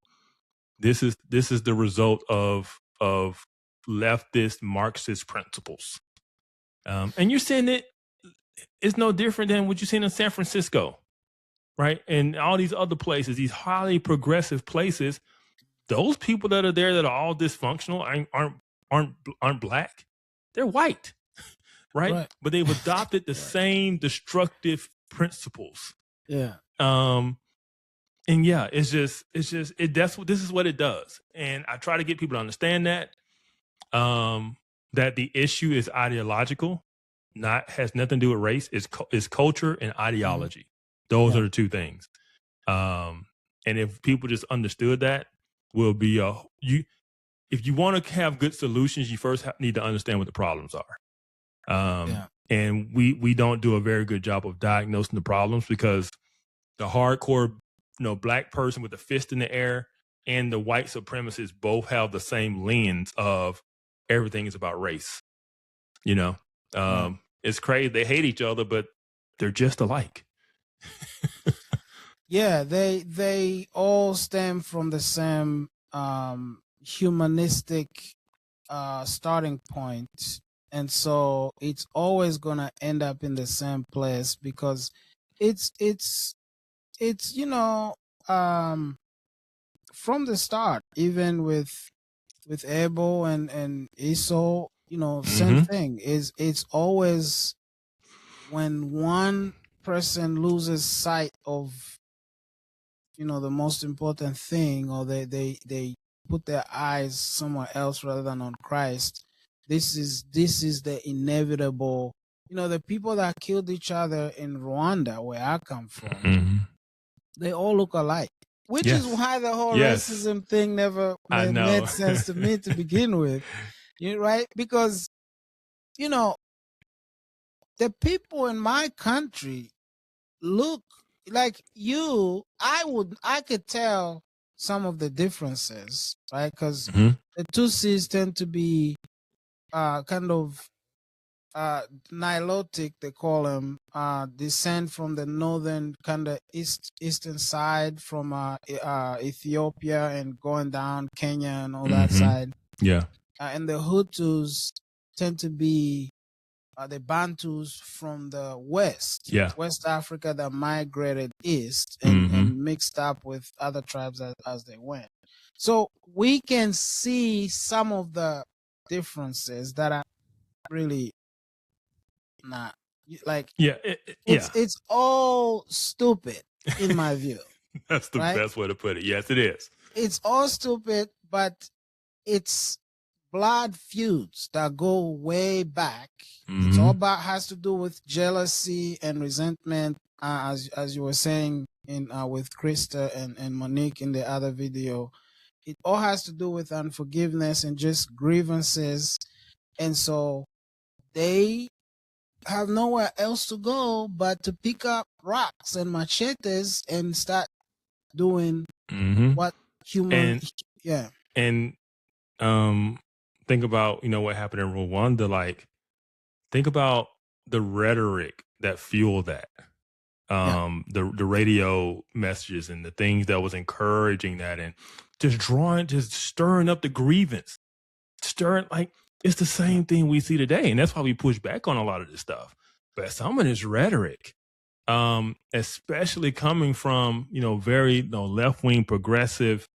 this is the result of leftist Marxist principles. And you're seeing it's no different than what you're seeing in San Francisco, right? And all these other places, these highly progressive places. Those people that are there that are all dysfunctional aren't black. They're white, right? But they've adopted the same destructive principles. Yeah. And yeah, this is what it does. And I try to get people to understand that the issue is ideological, has nothing to do with race. It's culture and ideology. Those are the two things. And if people just understood that, will be if you want to have good solutions, you first need to understand what the problems are. And we don't do a very good job of diagnosing the problems, because the hardcore, black person with a fist in the air and the white supremacists both have the same lens of everything is about race. It's crazy. They hate each other, but they're just alike. Yeah, they all stem from the same humanistic starting point, and so it's always gonna end up in the same place, because it's from the start, even with Abel and Esau, same thing. It's always when one person loses sight of the most important thing, or they put their eyes somewhere else rather than on Christ. This is the inevitable. The people that killed each other in Rwanda, where I come from, they all look alike, which is why the whole racism thing never made sense to me to begin with. Right? Because the people in my country look like you. I could tell some of the differences, right? Because the Tutsis tend to be kind of Nilotic, they call them, descend from the northern kind of eastern side, from Ethiopia and going down Kenya and all that side. Yeah. And the Hutus tend to be the Bantus from the West, West Africa, that migrated east and mixed up with other tribes as they went. So we can see some of the differences that are really not like. It's all stupid in my view. That's the best way to put it. Yes, it is. It's all stupid, but it's blood feuds that go way back. It's all has to do with jealousy and resentment, as you were saying with Krista and Monique in the other video. It all has to do with unforgiveness and just grievances, and so they have nowhere else to go but to pick up rocks and machetes and start doing what human and think about what happened in Rwanda. Like, think about the rhetoric that fueled that, the radio messages and the things that was encouraging that, and just stirring up the grievance, it's the same thing we see today. And that's why we push back on a lot of this stuff. But some of this rhetoric, especially coming from, very left-wing progressive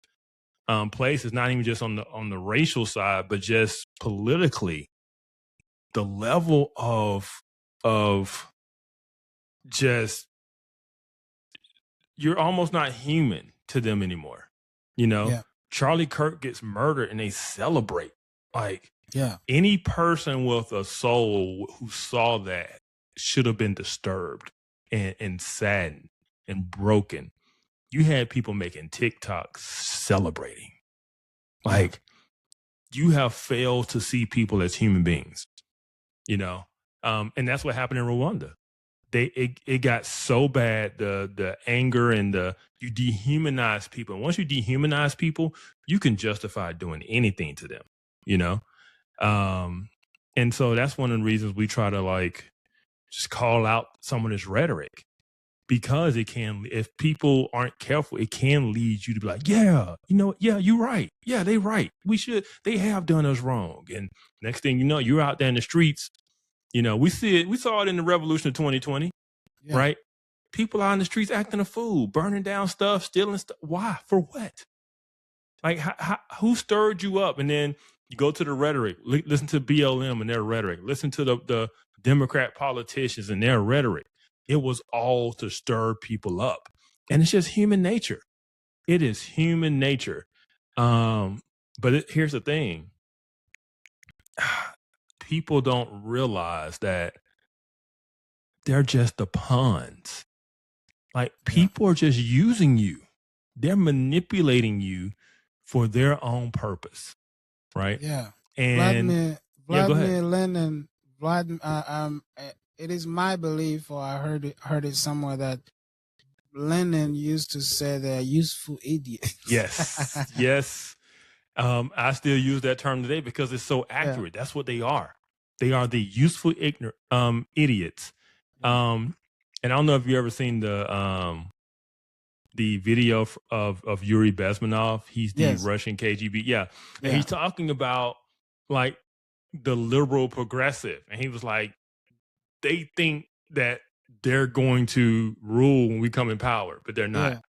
places, not even just on the racial side, but just politically, the level of just, you're almost not human to them anymore. Charlie Kirk gets murdered and they celebrate. Like, any person with a soul who saw that should have been disturbed and saddened and broken. You had people making TikToks celebrating. Like, you have failed to see people as human beings, and that's what happened in Rwanda. It got so bad, the anger and you dehumanize people. And once you dehumanize people, you can justify doing anything to them, And so that's one of the reasons we try to like just call out some of this rhetoric, because it can, if people aren't careful, it can lead you to be like, yeah, you know, yeah, you're right. Yeah, they right. They have done us wrong. And next thing you know, you're out there in the streets. You know, we saw it in the revolution of 2020, right? People out in the streets acting a fool, burning down stuff, stealing stuff. Why? For what? Like, who stirred you up? And then you go to the rhetoric, listen to BLM and their rhetoric, listen to the Democrat politicians and their rhetoric. It was all to stir people up. And it's just human nature. It is human nature. But here's the thing. People don't realize that they're just the pawns. Like, people are just using you. They're manipulating you for their own purpose, right? Yeah. And Vladimir Lenin, it is my belief, or I heard it somewhere, that Lenin used to say they're useful idiots. Yes, yes. I still use that term today because it's so accurate. That's what they are. They are the useful idiots. And I don't know if you ever seen the video of Yuri Bezmenov. He's the Russian KGB. Yeah. And he's talking about like the liberal progressive. And he was like, they think that they're going to rule when we come in power, but they're not. Yeah.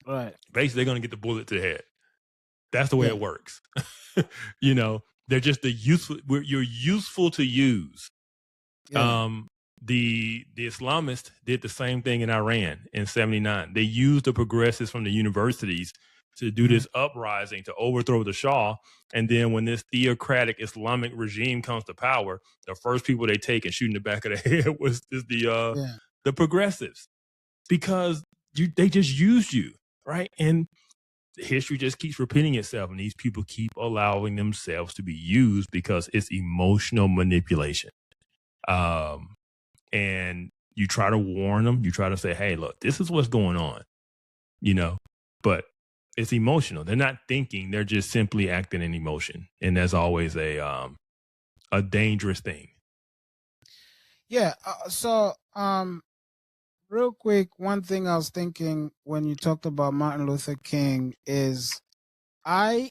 Right. Basically, they're going to get the bullet to the head. That's the way it works. You know, they're just you're useful to use. Yeah. The Islamists did the same thing in Iran in 1979. They used the progressives from the universities to do this uprising to overthrow the Shah. And then when this theocratic Islamic regime comes to power, the first people they take and shoot in the back of the head is the progressives, because they just used you, right? And history just keeps repeating itself, and these people keep allowing themselves to be used because it's emotional manipulation. And you try to warn them, you try to say, hey, look, this is what's going on, you know, but it's emotional. They're not thinking, they're just simply acting in emotion. And that's always a dangerous thing. Yeah. So, real quick, one thing I was thinking when you talked about Martin Luther King is I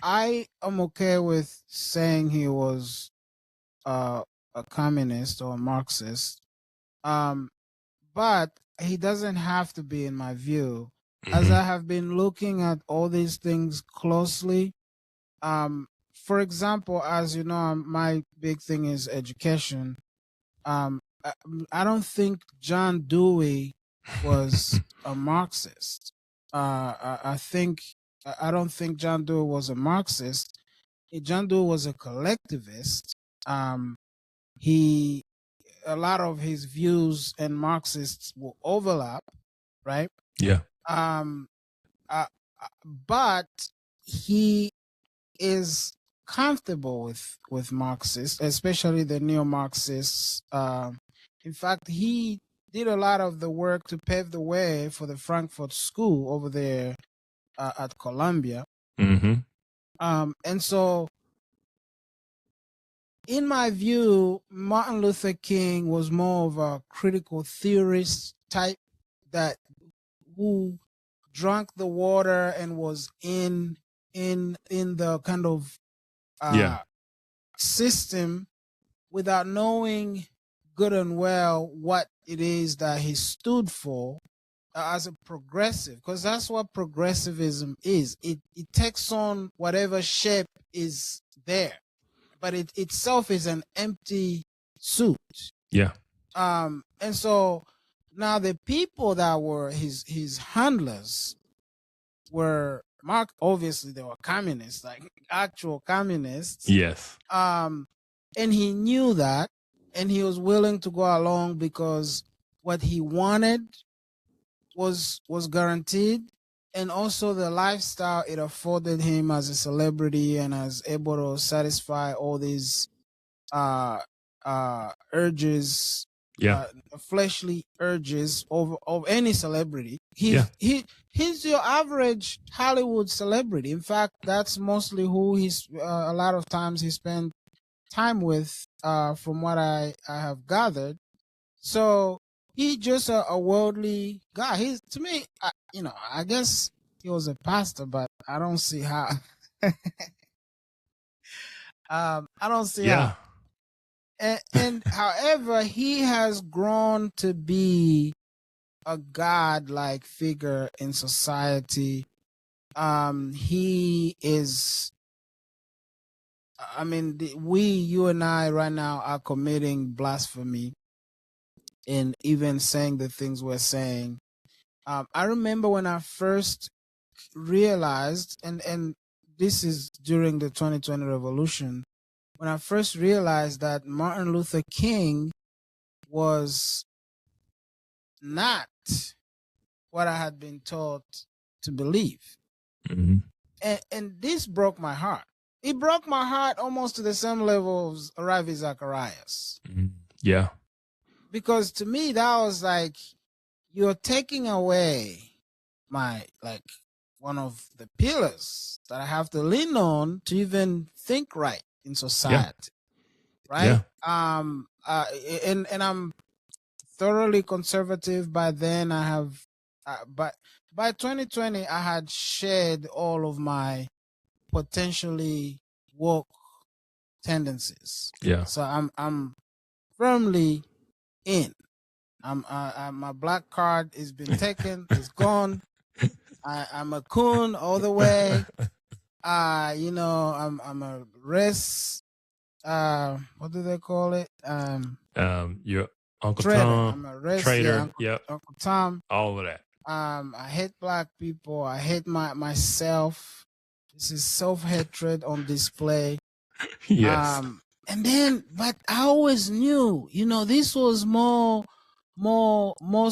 am okay with saying he was a communist or a Marxist, but he doesn't have to be, in my view. As I have been looking at all these things closely, for example, as you know, my big thing is education. I don't think John Dewey was a Marxist. I don't think John Dewey was a Marxist. John Dewey was a collectivist. A lot of his views and Marxists will overlap, right? Yeah. But he is comfortable with Marxists, especially the neo-Marxists. In fact, he did a lot of the work to pave the way for the Frankfurt School over there at Columbia. And so, in my view, Martin Luther King was more of a critical theorist type who drank the water and was in the kind of system without knowing good and well what it is that he stood for as a progressive, because that's what progressivism is. It takes on whatever shape is there, but it itself is an empty suit. Yeah. And so now the people that were his handlers were obviously they were communists, like actual communists. Yes. And he knew that, and he was willing to go along because what he wanted was guaranteed, and also the lifestyle it afforded him as a celebrity and as able to satisfy all these urges, fleshly urges of any celebrity. He's your average Hollywood celebrity. In fact, that's mostly who a lot of times he spent time with, from what I have gathered. So he just a worldly guy. He's, to me, I guess he was a pastor, but I don't see how. I don't see how. And however, he has grown to be a god-like figure in society. He is. I mean, you and I, right now are committing blasphemy in even saying the things we're saying. I remember when I first realized, and this is during the 2020 revolution, when I first realized that Martin Luther King was not what I had been taught to believe. Mm-hmm. And this broke my heart. It broke my heart almost to the same level as Ravi Zacharias. Mm-hmm. Yeah. Because to me, that was like, you're taking away my, like, one of the pillars that I have to lean on to even think right in society. Right? And I'm thoroughly conservative by then. I have, but by 2020, I had shed all of my potentially woke tendencies. Yeah. So I'm firmly in. My black card has been taken. It's gone. I'm a coon all the way. I'm a res. What do they call it? Your Uncle Trader. Tom. I'm a res. Trader. Yeah, Uncle Tom. All of that. I hate black people. I hate myself. This is self-hatred on display. Yes. And then, but I always knew, this was more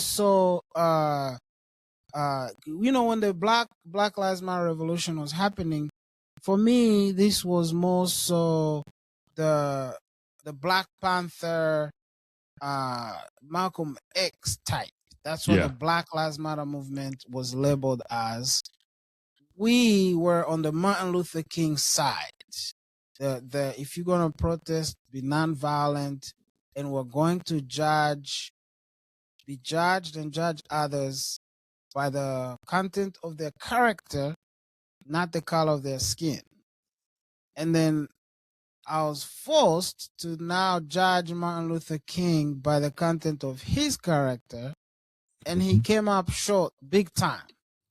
so, when the Black Lives Matter revolution was happening, for me, this was more so the Black Panther, Malcolm X type. That's what the Black Lives Matter movement was labeled as. We were on the Martin Luther King side. The if you're gonna protest, be nonviolent, and we're going to be judged and judge others by the content of their character, not the color of their skin. And then I was forced to now judge Martin Luther King by the content of his character, and he came up short big time.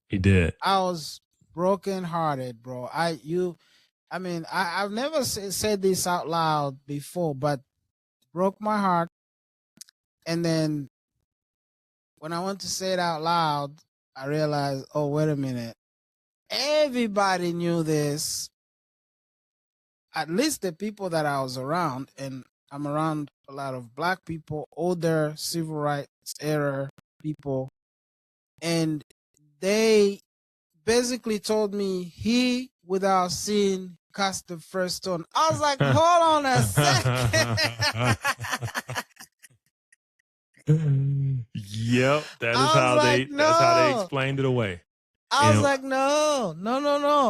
He did. I was brokenhearted, bro. I've never said this out loud before, but it broke my heart. And then when I went to say it out loud, I realized, oh, wait a minute. Everybody knew this. At least the people that I was around, and I'm around a lot of black people, older civil rights era people, and they basically told me, he without sin cast the first stone. I was like, hold on a second. Yep, that's how they explained it away. I was like, no.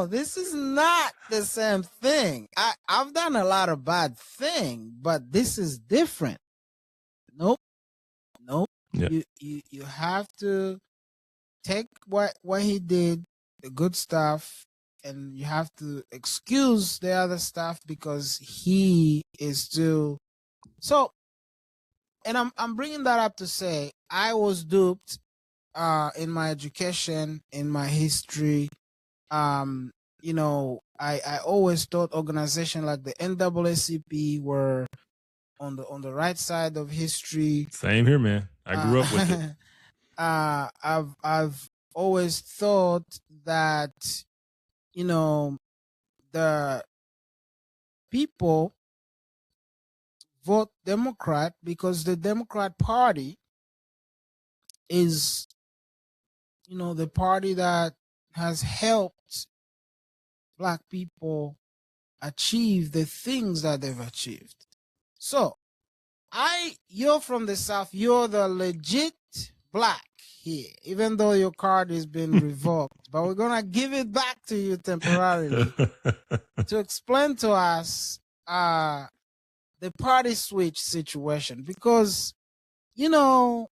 This is not the same thing. I've done a lot of bad things, but this is different. Nope. Yeah. You have to take what he did, the good stuff, and you have to excuse the other stuff because he is still. So, and I'm bringing that up to say I was duped in my education, in my history. I always thought organizations like the NAACP were on the right side of history. Same here, man. I grew up with it. I've always thought that the people vote Democrat because the Democrat Party is the party that has helped black people achieve the things that they've achieved. So you're from the South, you're the legit black here, even though your card has been revoked, but we're gonna give it back to you temporarily to explain to us the party switch situation, because you know,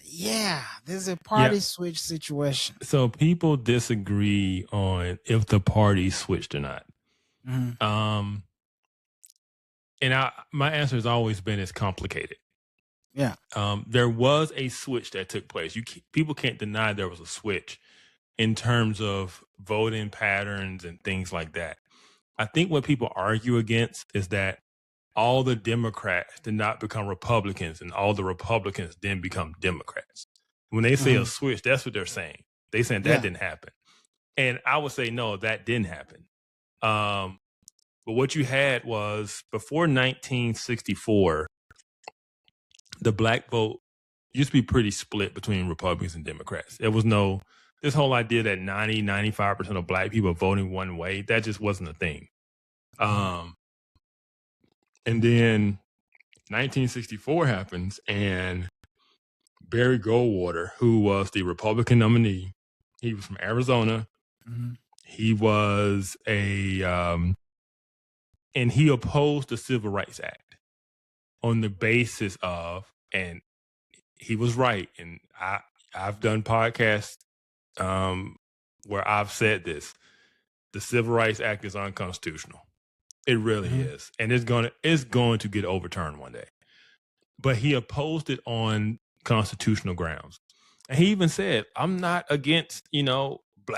yeah, there's a party switch situation. So people disagree on if the party switched or not. Mm-hmm. And my answer has always been it's complicated. Yeah. There was a switch that took place. People can't deny there was a switch in terms of voting patterns and things like that. I think what people argue against is that all the Democrats did not become Republicans and all the Republicans then become Democrats. When they say a switch, that's what they're saying. They're saying that didn't happen. And I would say, no, that didn't happen. But what you had was before 1964, the black vote used to be pretty split between Republicans and Democrats. There was this whole idea that 95% of black people are voting one way. That just wasn't a thing. And then 1964 happens, and Barry Goldwater, who was the Republican nominee, he was from Arizona. Mm-hmm. He was and he opposed the Civil Rights Act on the basis of, and he was right. And I've done podcasts where I've said this: the Civil Rights Act is unconstitutional. It really is, and it's going to get overturned one day. But he opposed it on constitutional grounds, and he even said, "I'm not against,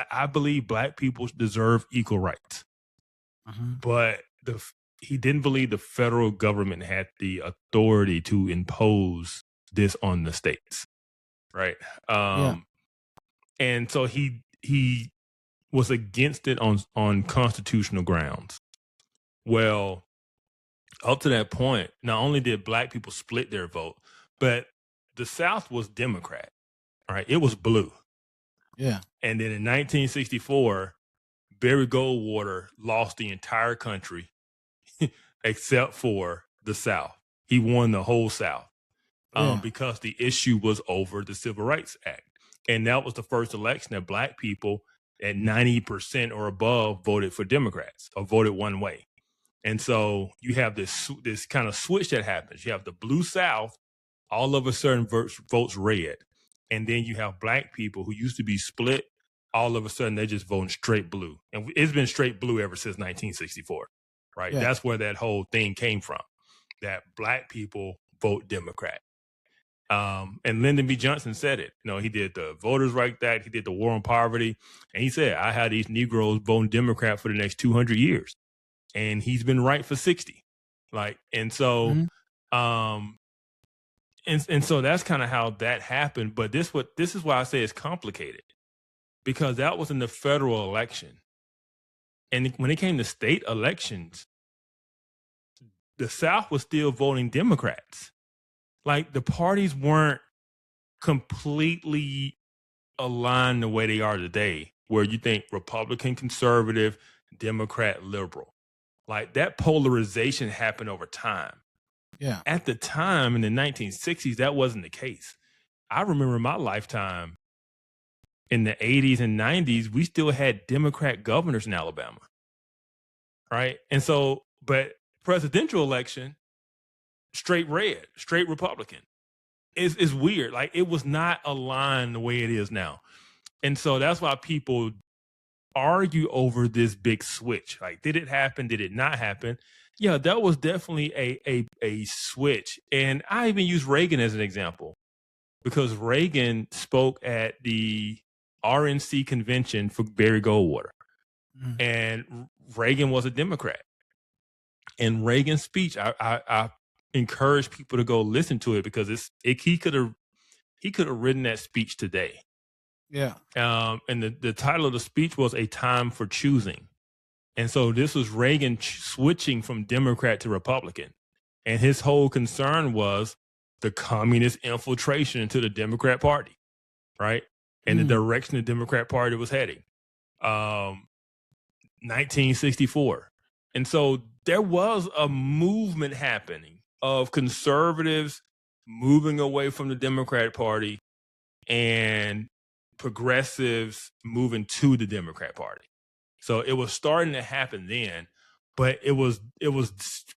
I believe black people deserve equal rights." But he didn't believe the federal government had the authority to impose this on the states, right? And so he was against it on constitutional grounds. Well, up to that point, not only did black people split their vote, but the South was Democrat, right? It was blue. Yeah. And then in 1964, Barry Goldwater lost the entire country except for the South. He won the whole South because the issue was over the Civil Rights Act. And that was the first election that black people at 90% or above voted for Democrats or voted one way. And so you have this kind of switch that happens. You have the blue South, all of a sudden votes red. And then you have black people who used to be split. All of a sudden, they're just voting straight blue. And it's been straight blue ever since 1964, right? Yeah. That's where that whole thing came from, that black people vote Democrat. And Lyndon B. Johnson said it. He did the Voters' Rights Act. He did the War on Poverty. And he said, I had these Negroes voting Democrat for the next 200 years. And he's been right for 60. And so that's kind of how that happened. But this is why I say it's complicated, because that was in the federal election. And when it came to state elections, the South was still voting Democrats. The parties weren't completely aligned the way they are today, where you think Republican, conservative, Democrat, liberal. That polarization happened over time. Yeah. At the time in the 1960s, that wasn't the case. I remember my lifetime in the 80s and 90s, we still had Democrat governors in Alabama. Right. And so, but presidential election, straight red, straight Republican. It's weird. It was not aligned the way it is now. And so that's why people argue over this big switch. Did it happen? Did it not happen? Yeah, that was definitely a switch. And I even use Reagan as an example, because Reagan spoke at the RNC convention for Barry Goldwater. And Reagan was a Democrat. And Reagan's speech, I encourage people to go listen to it, because he could have written that speech today. Yeah. And the title of the speech was A Time for Choosing. And so this was Reagan switching from Democrat to Republican. And his whole concern was the communist infiltration into the Democrat Party, right? And the direction the Democrat Party was heading. 1964. And so there was a movement happening of conservatives moving away from the Democrat Party and progressives moving to the Democrat Party. So it was starting to happen then. but it was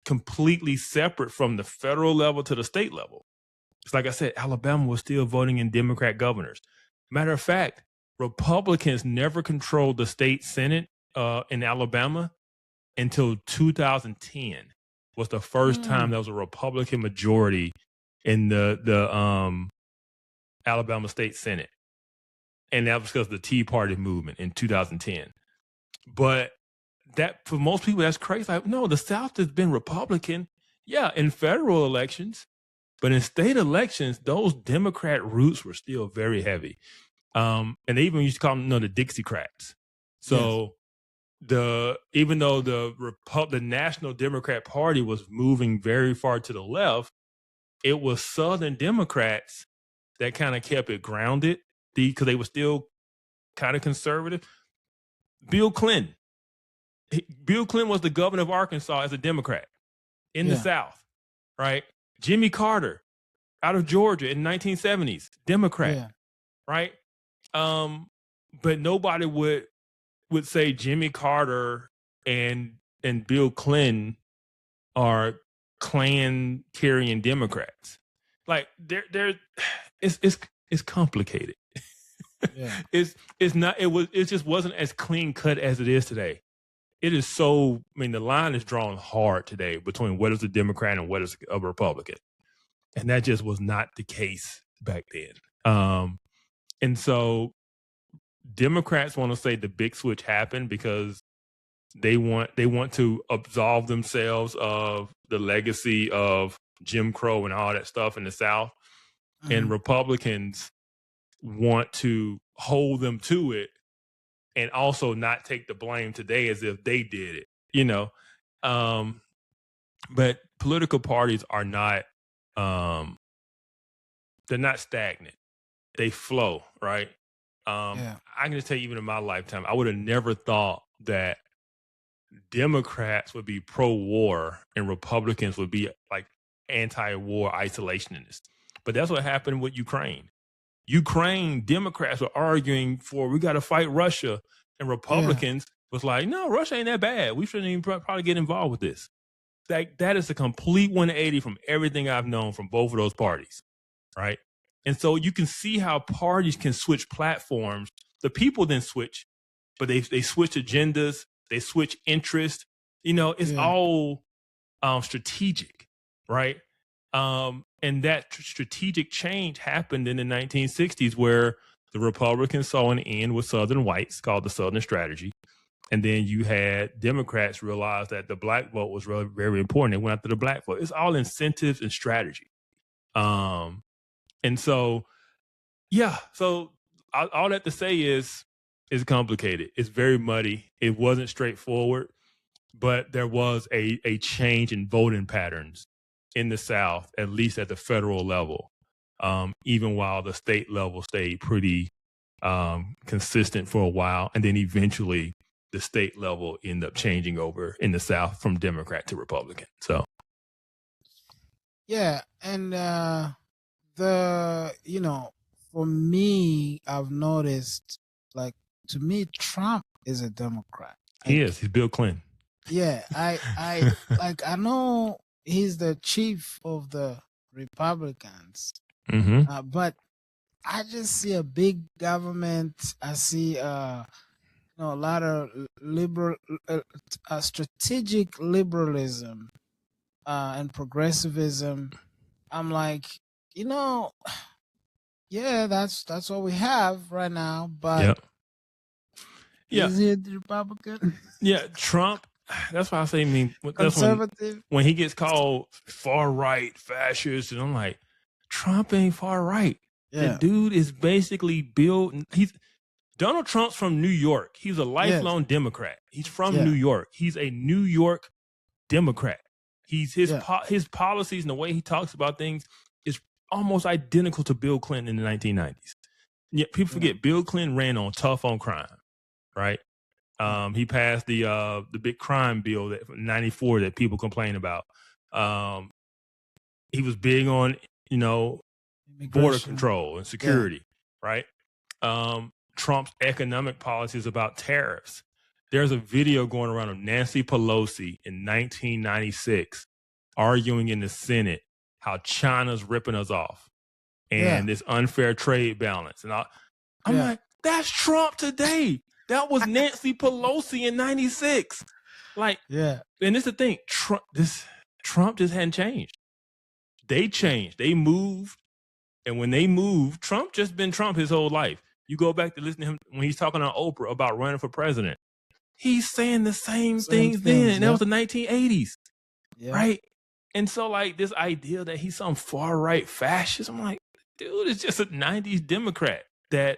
completely separate from the federal level to the state level. It's like I said, Alabama was still voting in Democrat governors. Matter of fact, Republicans never controlled the state Senate in Alabama until 2010 was the first time there was a Republican majority in the Alabama State Senate. And that was because of the Tea Party movement in 2010. But that, for most people, that's crazy. Like, no, the South has been Republican, yeah, in federal elections, but in state elections, those Democrat roots were still very heavy. And they even used to call them, the Dixiecrats. So even though the National Democrat Party was moving very far to the left, it was Southern Democrats that kind of kept it grounded because they were still kind of conservative. Bill Clinton was the governor of Arkansas as a Democrat in the South, right? Jimmy Carter out of Georgia in the 1970s, Democrat, right? But nobody would say Jimmy Carter and Bill Clinton are Klan carrying Democrats. Like it's complicated. Yeah. It just wasn't as clean cut as it is today. It is so, the line is drawn hard today between what is a Democrat and what is a Republican. And that just was not the case back then. And so Democrats want to say the big switch happened because they want to absolve themselves of the legacy of Jim Crow and all that stuff in the South. Mm-hmm. And Republicans want to hold them to it and also not take the blame today as if they did it, but political parties are not, they're not stagnant. They flow, right? I can just tell you, even in my lifetime, I would have never thought that Democrats would be pro-war and Republicans would be like anti-war isolationists. But that's what happened with Ukraine. Democrats were arguing for, we got to fight Russia, and Republicans was like, no, Russia ain't that bad. We shouldn't even probably get involved with this. That is a complete 180 from everything I've known from both of those parties, right? And so you can see how parties can switch platforms. The people then switch, but they switch agendas, they switch interests. It's all strategic, right? And that strategic change happened in the 1960s, where the Republicans saw an end with Southern whites called the Southern Strategy. And then you had Democrats realize that the black vote was really very important. They went after the black vote. It's all incentives and strategy. And so, so all that to say is it's complicated. It's very muddy. It wasn't straightforward, but there was a change in voting patterns in the South, at least at the federal level, even while the state level stayed pretty consistent for a while. And then eventually the state level ended up changing over in the South from Democrat to Republican. So. Yeah. And for me, I've noticed, like, to me, Trump is a Democrat. He is. He's Bill Clinton. Yeah. I know he's the chief of the Republicans, but I just see a big government. I see a lot of liberal, strategic liberalism and progressivism. I'm like, that's what we have right now. But is he a Republican? Yeah, Trump. That's why I say, conservative. When he gets called far right, fascist, and I'm like, Trump ain't far right. Yeah. The dude is basically Donald Trump's from New York. He's a lifelong Democrat. He's from New York. He's a New York Democrat. His policies and the way he talks about things is almost identical to Bill Clinton in the 1990s. Yet people forget Bill Clinton ran on tough on crime, right? He passed the big crime bill that 94 that people complain about. He was big on border control and security, right? Trump's economic policies about tariffs There's a video going around of Nancy Pelosi in 1996 arguing in the Senate how China's ripping us off and this unfair trade balance. And I'm like, that's Trump today. That was Nancy Pelosi in 96. Like, and it's the thing, Trump just hadn't changed. They changed. They moved. And when they moved, Trump just been Trump his whole life. You go back to listen to him when he's talking on Oprah about running for president. He's saying the same things then. And that was the 1980s. Right? And so, like, this idea that he's some far-right fascist, I'm like, dude, it's just a 90s Democrat that,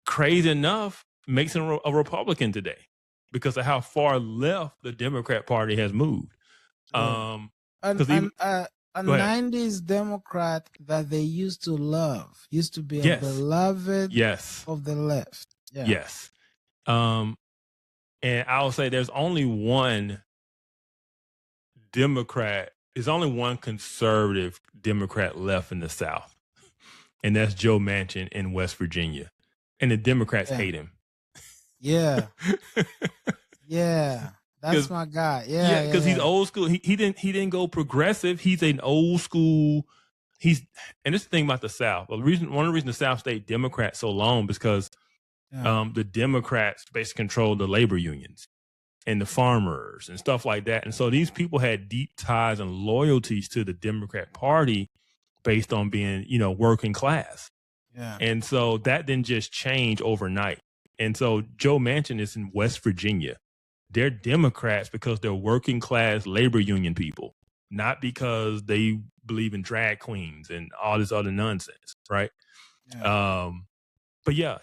crazy enough, makes him a Republican today because of how far left the Democrat Party has moved. A 90s Democrat that they used to love, used to be a beloved of the left. Yes. And I'll say there's only one Democrat, there's only one conservative Democrat left in the South, and that's Joe Manchin in West Virginia. And the Democrats hate him. That's my guy. Because he's old school. He didn't go progressive. He's an old school. And this is the thing about the South. One of the reasons the South stayed Democrat so long is because the Democrats basically controlled the labor unions and the farmers and stuff like that. And so these people had deep ties and loyalties to the Democrat Party based on being, working class. And so that didn't just change overnight. And so Joe Manchin is in West Virginia. They're Democrats because they're working class labor union people, not because they believe in drag queens and all this other nonsense, right? But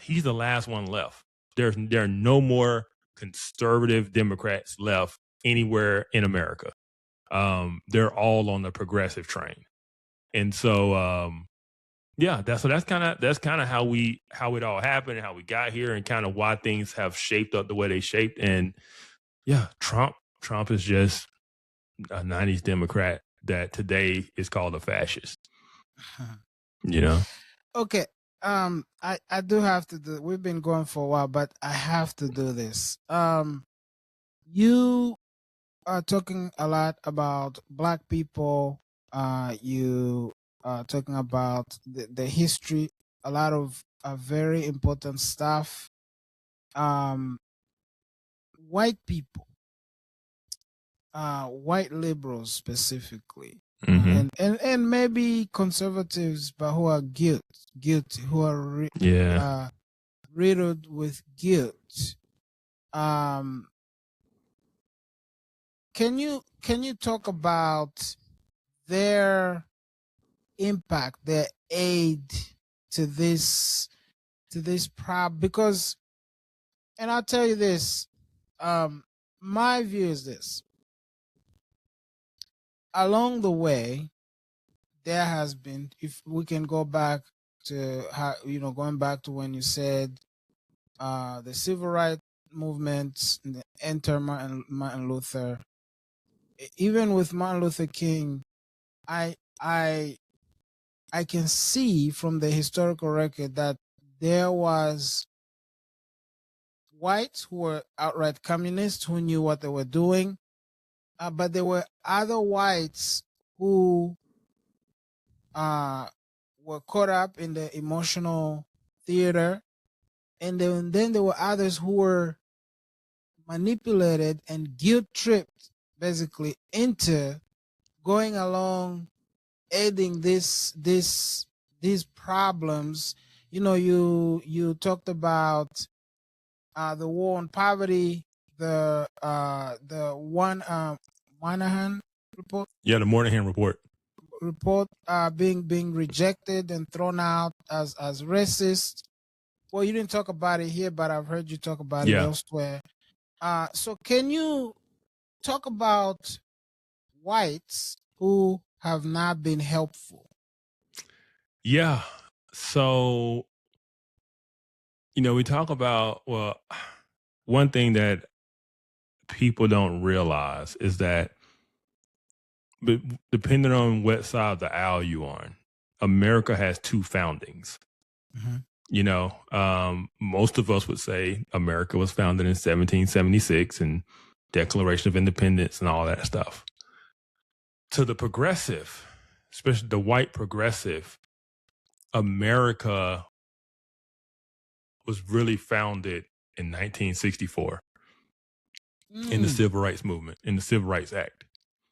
he's the last one left. There are no more conservative Democrats left anywhere in America. They're all on the progressive train. And so that's kind of how it all happened and how we got here and kind of why things have shaped up the way they shaped. And Trump is just a 90s Democrat that today is called a fascist. Okay. I do have to do, we've been going for a while, but I have to do this. You are talking a lot about Black people. You are talking about the history, a lot of very important stuff. White people, white liberals specifically, and maybe conservatives, but who are guilty, who are riddled with guilt. Can you talk about their impact, their aid to this problem? Because, and I'll tell you this, my view is this. Along the way, there has been, if we can go back to how, going back to when you said the civil rights movement, enter Martin Luther. Even with Martin Luther King, I can see from the historical record that there was whites who were outright communists who knew what they were doing, but there were other whites who were caught up in the emotional theater, and then there were others who were manipulated and guilt-tripped basically into going along aiding these problems. You talked about the war on poverty, the Moynihan report. Yeah, the Moynihan report being rejected and thrown out as racist. Well, you didn't talk about it here, but I've heard you talk about it elsewhere. So can you talk about whites who have not been helpful? Yeah. So, we talk about, one thing that people don't realize is that, but depending on what side of the aisle you're on, America has two foundings. Most of us would say America was founded in 1776 and Declaration of Independence and all that stuff. To the progressive, especially the white progressive, America was really founded in 1964 in the Civil Rights Movement, in the Civil Rights Act.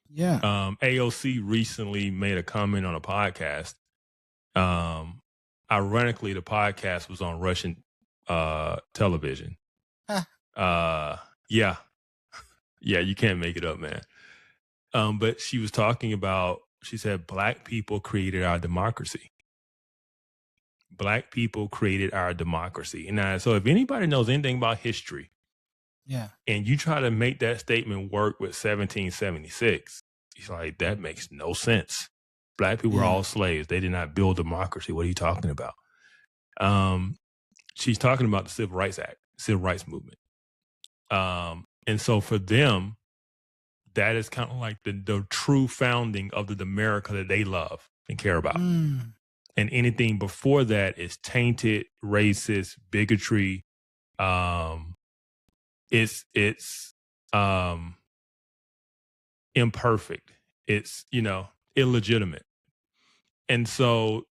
Yeah. AOC recently made a comment on a podcast. Ironically, the podcast was on Russian television. Yeah, you can't make it up, man. But she was talking about, she said, Black people created our democracy. Black people created our democracy. And so if anybody knows anything about history, and you try to make that statement work with 1776, it's like, that makes no sense. Black people were all slaves. They did not build democracy. What are you talking about? She's talking about the Civil Rights Act, Civil Rights Movement. And so for them, that is kind of like the true founding of the America that they love and care about. And anything before that is tainted, racist, bigotry. It's imperfect. It's, illegitimate. And so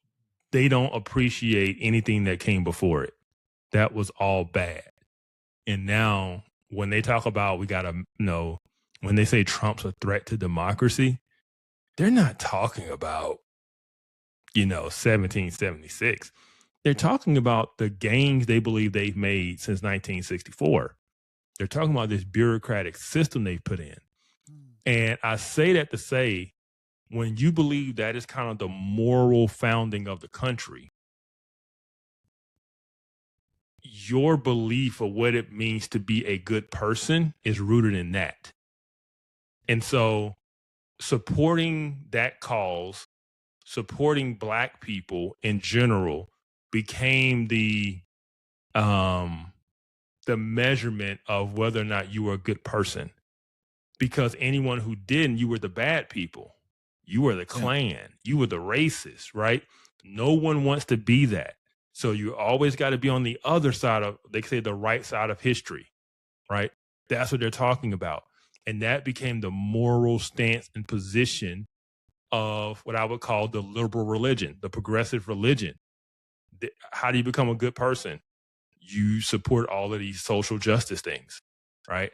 they don't appreciate anything that came before it. That was all bad. And now when they talk about, we got to know, when they say Trump's a threat to democracy, they're not talking about, 1776. They're talking about the gains they believe they've made since 1964. They're talking about this bureaucratic system they've put in. And I say that to say, when you believe that is kind of the moral founding of the country, your belief of what it means to be a good person is rooted in that. And so supporting that cause, supporting Black people in general became the measurement of whether or not you were a good person. Because anyone who didn't, you were the bad people. You were the Klan. You were the racist, right? No one wants to be that. So you always got to be on the other side of, they say, the right side of history, right? That's what they're talking about. And that became the moral stance and position of what I would call the liberal religion, the progressive religion. How do you become a good person? You support all of these social justice things, right?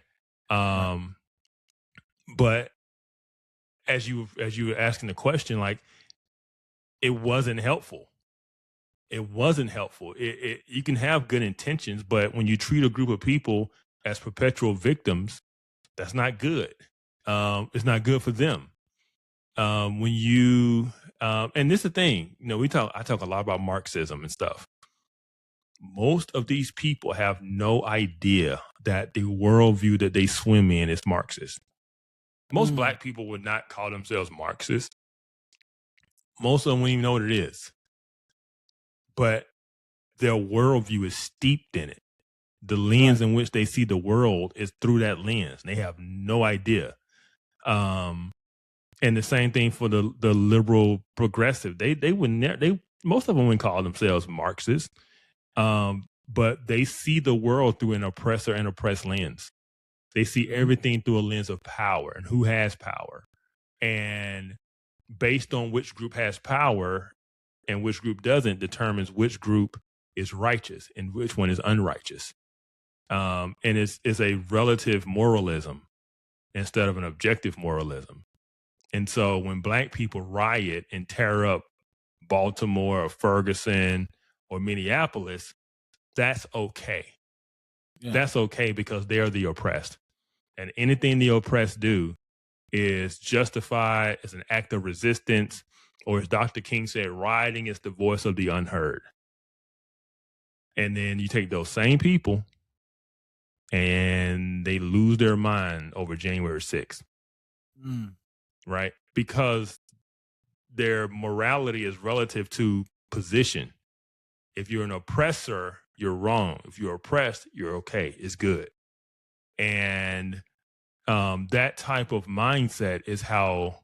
But as you were asking the question, like, it wasn't helpful. It wasn't helpful. You can have good intentions, but when you treat a group of people as perpetual victims, that's not good. It's not good for them. When you and this is the thing, I talk a lot about Marxism and stuff. Most of these people have no idea that the worldview that they swim in is Marxist. Most Black people would not call themselves Marxist. Most of them wouldn't even know what it is. But their worldview is steeped in it. The lens in which they see the world is through that lens. They have no idea. And the same thing for the liberal progressive. They would never. Most of them wouldn't call themselves Marxist. But they see the world through an oppressor and oppressed lens. They see everything through a lens of power and who has power. And based on which group has power and which group doesn't determines which group is righteous and which one is unrighteous. And it's a relative moralism instead of an objective moralism. And so when Black people riot and tear up Baltimore or Ferguson or Minneapolis, that's okay. Yeah. That's okay because they're the oppressed. And anything the oppressed do is justified as an act of resistance, or as Dr. King said, rioting is the voice of the unheard. And then you take those same people and they lose their mind over January 6th. Right? Because their morality is relative to position. If you're an oppressor, you're wrong. If you're oppressed, you're okay. It's good. And that type of mindset is how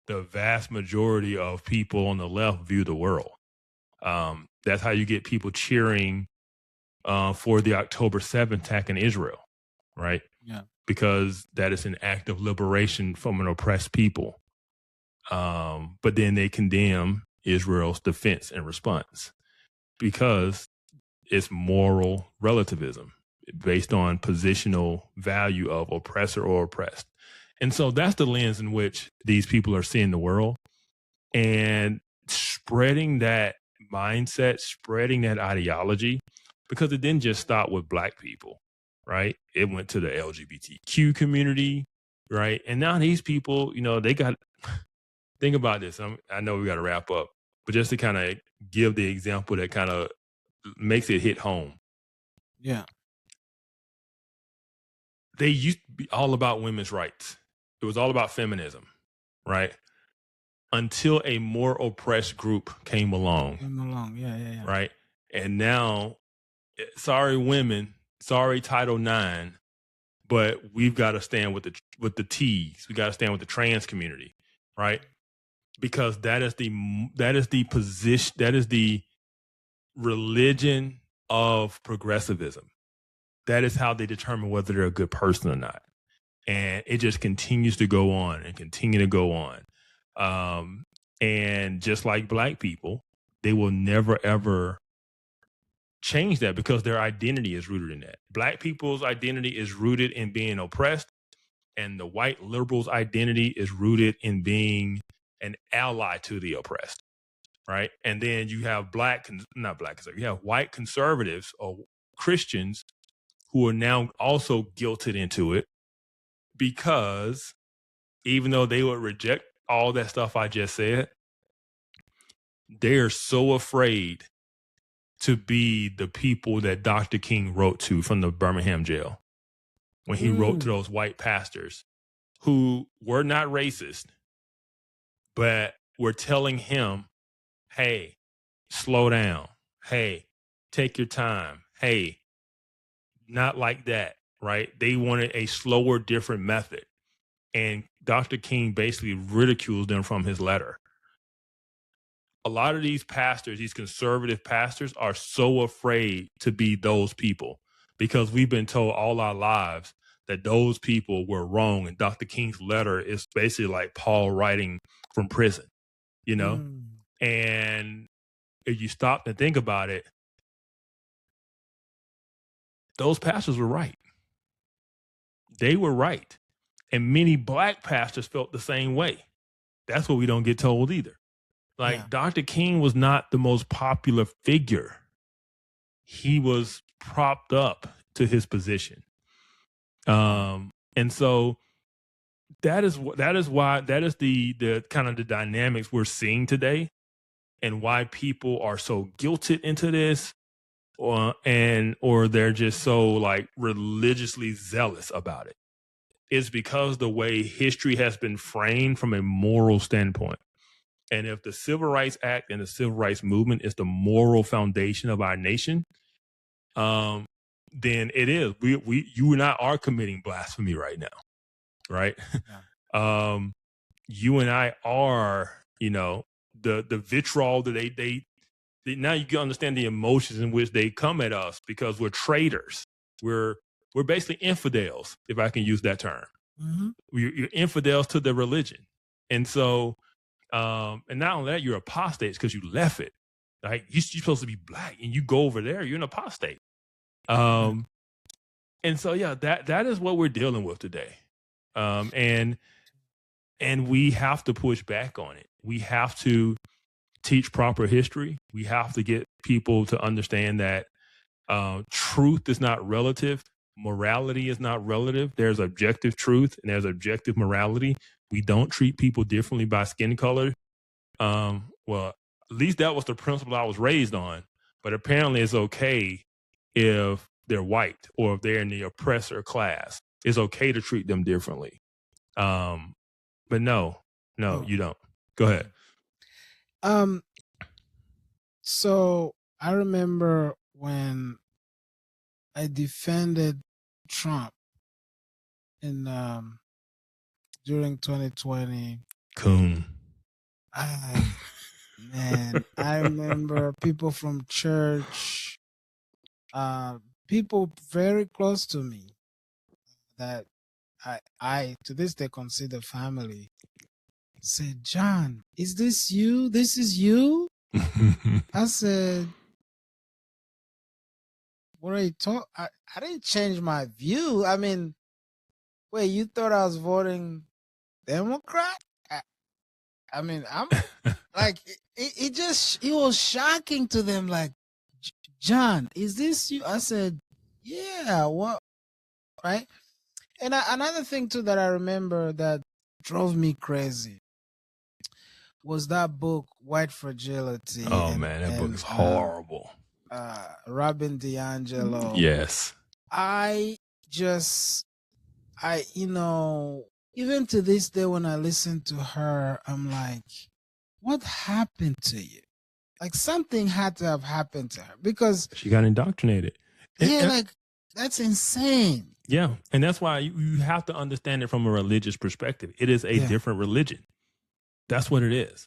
the vast majority of people on the left view the world. That's how you get people cheering for the October 7th attack in Israel, right? Yeah. Because that is an act of liberation from an oppressed people. But then they condemn Israel's defense and response because it's moral relativism based on positional value of oppressor or oppressed. And so that's the lens in which these people are seeing the world, and spreading that mindset, spreading that ideology, because it didn't just stop with Black people, right? It went to the LGBTQ community, right? And now these people, they got, think about this. I know we got to wrap up, but just to kind of give the example that kind of makes it hit home. Yeah. They used to be all about women's rights. It was all about feminism, right? Until a more oppressed group came along. Yeah. Right. And now, sorry, women, sorry, Title IX, but we've got to stand with the T's. We got to stand with the trans community, right? Because that is the position, that is the religion of progressivism. That is how they determine whether they're a good person or not. And it just continues to go on and continue to go on. And just like Black people, they will never, ever change that because their identity is rooted in that. Black people's identity is rooted in being oppressed, and the white liberals' identity is rooted in being an ally to the oppressed, right? And then you have you have white conservatives or Christians who are now also guilted into it, because even though they would reject all that stuff I just said, they are so afraid to be the people that Dr. King wrote to from the Birmingham jail, when he wrote to those white pastors who were not racist, but were telling him, hey, slow down. Hey, take your time. Hey, not like that, right? They wanted a slower, different method. And Dr. King basically ridicules them from his letter. A lot of these pastors, these conservative pastors, are so afraid to be those people because we've been told all our lives that those people were wrong. And Dr. King's letter is basically like Paul writing from prison, And if you stop and think about it, those pastors were right. They were right. And many Black pastors felt the same way. That's what we don't get told either. Dr. King was not the most popular figure. He was propped up to his position. And so that is the kind of the dynamics we're seeing today, and why people are so guilted into this, or they're just so like religiously zealous about it. It's because the way history has been framed from a moral standpoint. And if the Civil Rights Act and the Civil Rights Movement is the moral foundation of our nation, then it is. You and I are committing blasphemy right now, right? Yeah. You and I are, the vitriol that they now you can understand the emotions in which they come at us, because we're traitors. We're basically infidels, if I can use that term. Mm-hmm. You're infidels to the religion, and so. And not only that, you're apostates because you left it. Like you're supposed to be Black, and you go over there, you're an apostate. And so that is what we're dealing with today. And we have to push back on it. We have to teach proper history. We have to get people to understand that truth is not relative. Morality is not relative. There's objective truth and there's objective morality. We don't treat people differently by skin color. Well, at least that was the principle I was raised on. But apparently it's okay if they're white or if they're in the oppressor class. It's okay to treat them differently. But no, you don't. Go ahead. So I remember when I defended Trump in during 2020. Coon. Man, I remember people from church, people very close to me that I to this day consider family, said, John, is this you? This is you? I said, what are you talking? I didn't change my view. I mean, wait, you thought I was voting Democrat? I mean, I'm like, it was shocking to them. Like, John, is this you? I said, yeah, what? Right. And another thing too that I remember that drove me crazy was that book, White Fragility. Oh man, that book is horrible. Robin DiAngelo. Yes. Even to this day when I listen to her, I'm like, what happened to you? Like something had to have happened to her because she got indoctrinated. Like that's insane. Yeah, and that's why you have to understand it from a religious perspective. It is a different religion. That's what it is.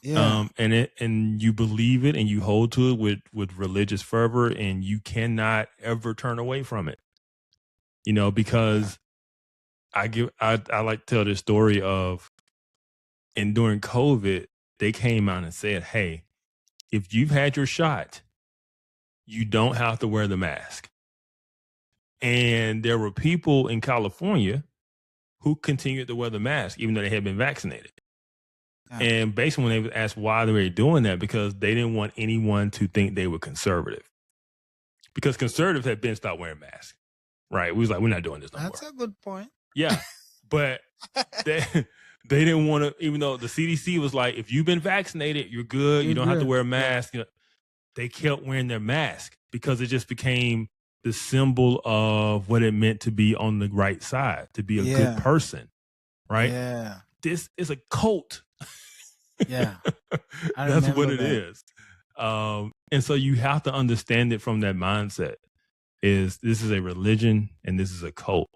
Yeah. And you believe it and you hold to it with religious fervor, and you cannot ever turn away from it. Because I like to tell this story of, and during COVID, they came out and said, hey, if you've had your shot, you don't have to wear the mask. And there were people in California who continued to wear the mask, even though they had been vaccinated. And basically when they were asked why they were doing that, because they didn't want anyone to think they were conservative. Because conservatives had been stopped wearing masks, right? We was like, we're not doing this no more. That's a good point. Yeah, but they didn't want to, even though the CDC was like, if you've been vaccinated, you're good. You don't have to wear a mask. They kept wearing their mask because it just became the symbol of what it meant to be on the right side, to be a good person, right? Yeah. This is a cult. Yeah. That's what it is. And so you have to understand it from that mindset. This is a religion and this is a cult.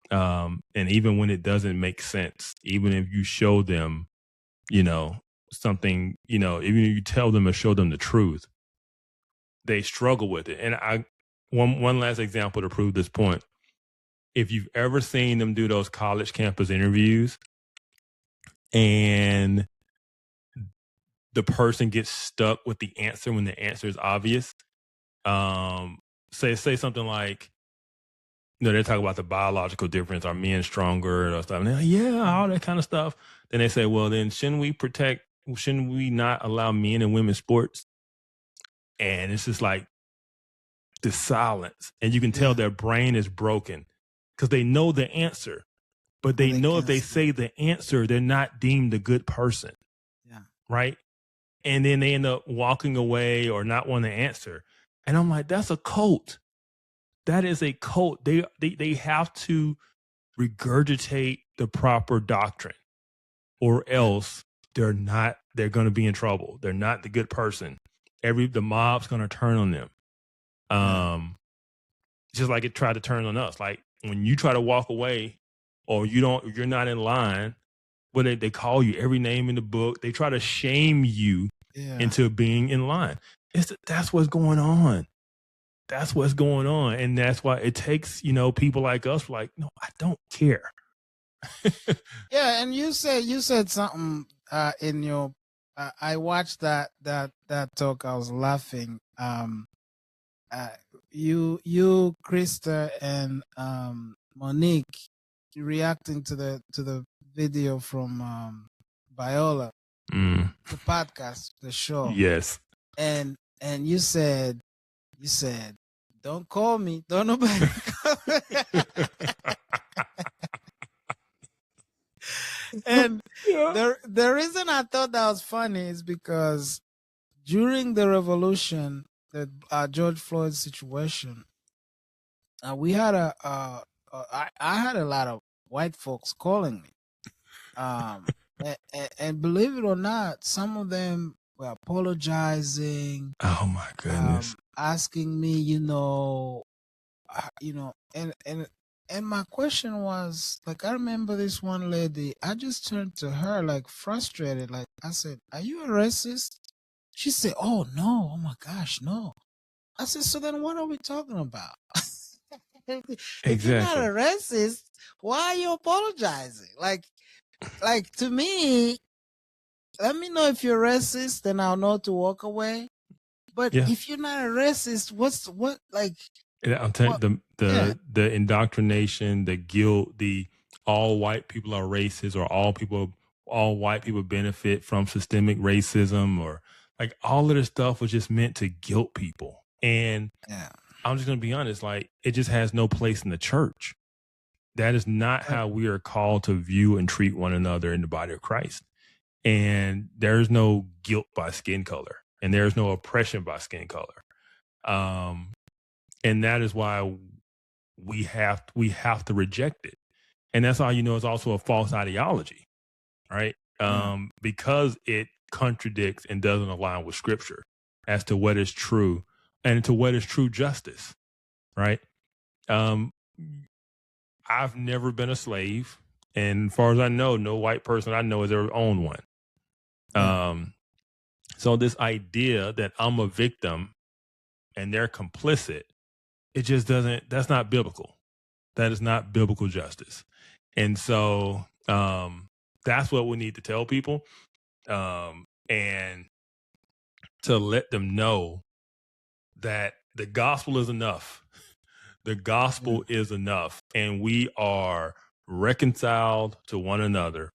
And even when it doesn't make sense, even if you show them, something, even if you tell them or show them the truth, they struggle with it. And one last example to prove this point. If you've ever seen them do those college campus interviews and the person gets stuck with the answer when the answer is obvious, say something like, they talk about the biological difference. Are men stronger or stuff? And they're like, all that kind of stuff. Then they say, well, then shouldn't we not allow men and women's sports? And it's just like the silence. And you can tell their brain is broken because they know the answer, but they know if they say the answer, they're not deemed a good person. Yeah. Right. And then they end up walking away or not wanting to answer. And I'm like, that's a cult. That is a cult. They have to regurgitate the proper doctrine, or else they're going to be in trouble. They're not the good person. The mob's going to turn on them. Just like it tried to turn on us. Like when you try to walk away or you're not in line, they call you every name in the book. They try to shame you into being in line. That's what's going on. That's what's going on. And that's why it takes, people like us like, no, I don't care. Yeah. And you said something in your, I watched that talk. I was laughing. You, Krista and Monique reacting to the video from Viola, the podcast, the show. Yes. And you said, don't call me. Don't nobody call me. And the reason I thought that was funny is because during the revolution, the George Floyd situation, we had I had a lot of white folks calling me, and believe it or not, some of them were apologizing. Oh my goodness! Asking me, and And my question was, like, I remember this one lady, I just turned to her, like, frustrated. Like, I said, "Are you a racist?" She said, "Oh, no. Oh, my gosh, no." I said, "So then what are we talking about?" If you're not a Exactly. racist, why are you apologizing? Like to me, let me know if you're racist, then I'll know to walk away. But Yeah. if you're not a racist, what like I'm telling what? you, Yeah, the indoctrination, the guilt, the all white people are racist, or all white people benefit from systemic racism, or like all of this stuff was just meant to guilt people. And yeah. I'm just gonna be honest, like it just has no place in the church. That is not But how we are called to view and treat one another in the body of Christ. And there's no guilt by skin color, and there's no oppression by skin color. And that is why we have to reject it. And that's how you know it's also a false ideology, right? yeah, Because it contradicts and doesn't align with scripture as to what is true and to what is true justice, right? Um, I've never been a slave, and as far as I know, no white person I know has ever owned one. yeah, So this idea that I'm a victim and they're complicit, it just doesn't. That's not biblical. That is not biblical justice. And so that's what we need to tell people, and to let them know that the gospel is enough. The yeah, gospel is enough, and we are reconciled to one another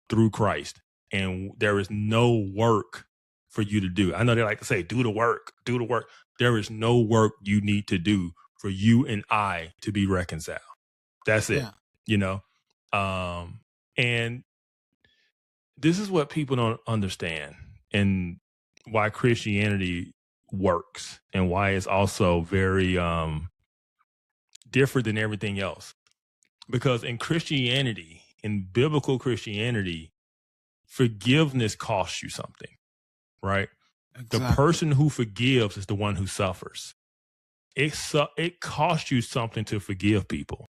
through Christ. And there is no work for you to do. I know they like to say, do the work, do the work. There is no work you need to do for you and I to be reconciled. That's it, yeah, you know? And this is what people don't understand, and why Christianity works, and why it's also very different than everything else. Because in Christianity, in biblical Christianity, forgiveness costs you something, right? The exactly. person who forgives is the one who suffers. It costs you something to forgive people.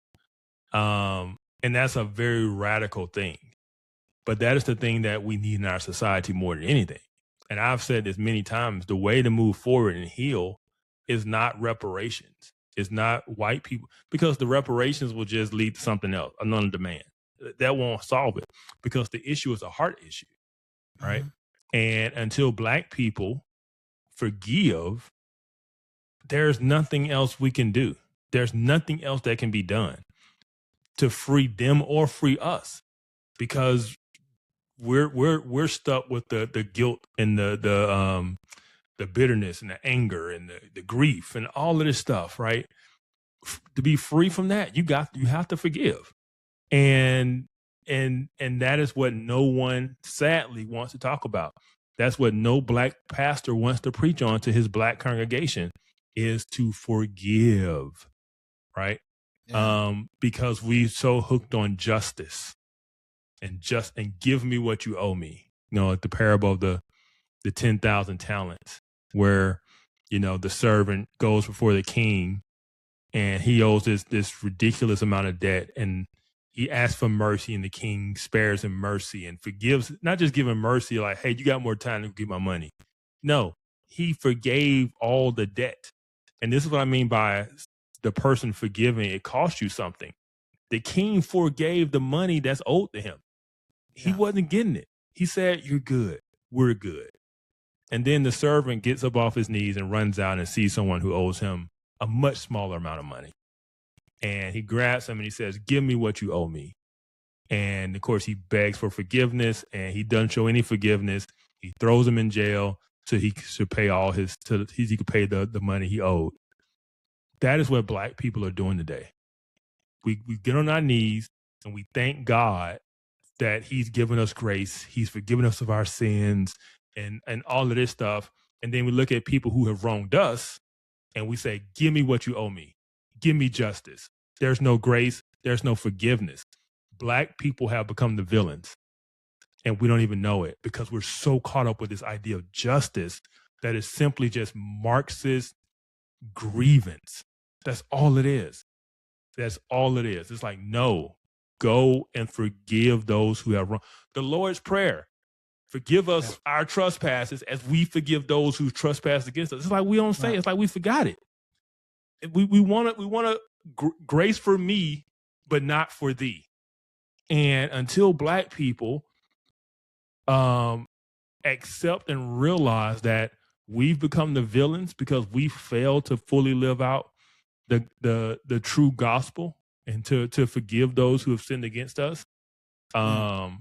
And that's a very radical thing. But that is the thing that we need in our society more than anything. And I've said this many times, the way to move forward and heal is not reparations. It's not white people, because the reparations will just lead to something else, another demand. That won't solve it, because the issue is a heart issue, right? Hmm. And until black people forgive, there's nothing else we can do. There's nothing else that can be done to free them or free us, because we're stuck with the guilt and the bitterness and the anger and the grief and all of this stuff, right? To be free from that, you have to forgive. And that is what no one sadly wants to talk about. That's what no black pastor wants to preach on to his black congregation, is to forgive, right? Yeah, Because we so hooked on justice and give me what you owe me. You know, the parable of the 10,000 talents, where, you know, the servant goes before the king and he owes this ridiculous amount of debt, and he asks for mercy, and the king spares him mercy and forgives, not just giving mercy like, hey, you got more time to get my money. No, he forgave all the debt. And this is what I mean by the person forgiving, it cost you something. The king forgave the money that's owed to him. He yeah, wasn't getting it. He said, you're good. We're good. And then the servant gets up off his knees and runs out and sees someone who owes him a much smaller amount of money. And he grabs him and he says, give me what you owe me. And of course, he begs for forgiveness, and he doesn't show any forgiveness. He throws him in jail so he should pay he could pay the money he owed. That is what black people are doing today. We get on our knees and we thank God that he's given us grace. He's forgiven us of our sins and all of this stuff. And then we look at people who have wronged us and we say, give me what you owe me. Give me justice. There's no grace. There's no forgiveness. Black people have become the villains, and we don't even know it, because we're so caught up with this idea of justice that is simply just Marxist grievance. That's all it is. That's all it is. It's like, no, go and forgive those who have wrong. The Lord's Prayer, forgive us our trespasses as we forgive those who trespass against us. It's like we don't say it. It's like we forgot it. We want to grace for me, but not for thee. And until Black people accept and realize that we've become the villains because we failed to fully live out the true gospel and to forgive those who have sinned against us, nothing's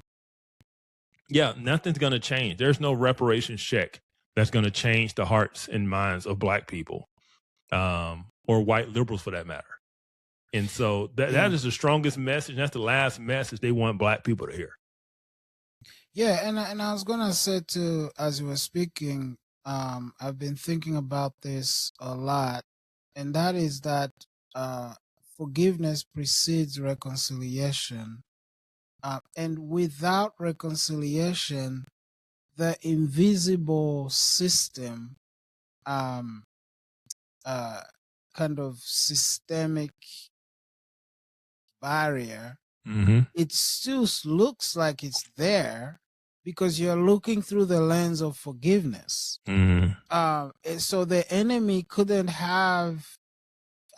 going to change. There's no reparations check that's going to change the hearts and minds of Black people, or white liberals for that matter. And so that is the strongest message. That's the last message they want Black people to hear. Yeah, and I was gonna say too, as you were speaking, I've been thinking about this a lot, and that is that forgiveness precedes reconciliation, and without reconciliation, the invisible system, kind of systemic barrier, it still looks like it's there because you're looking through the lens of forgiveness. So the enemy couldn't have,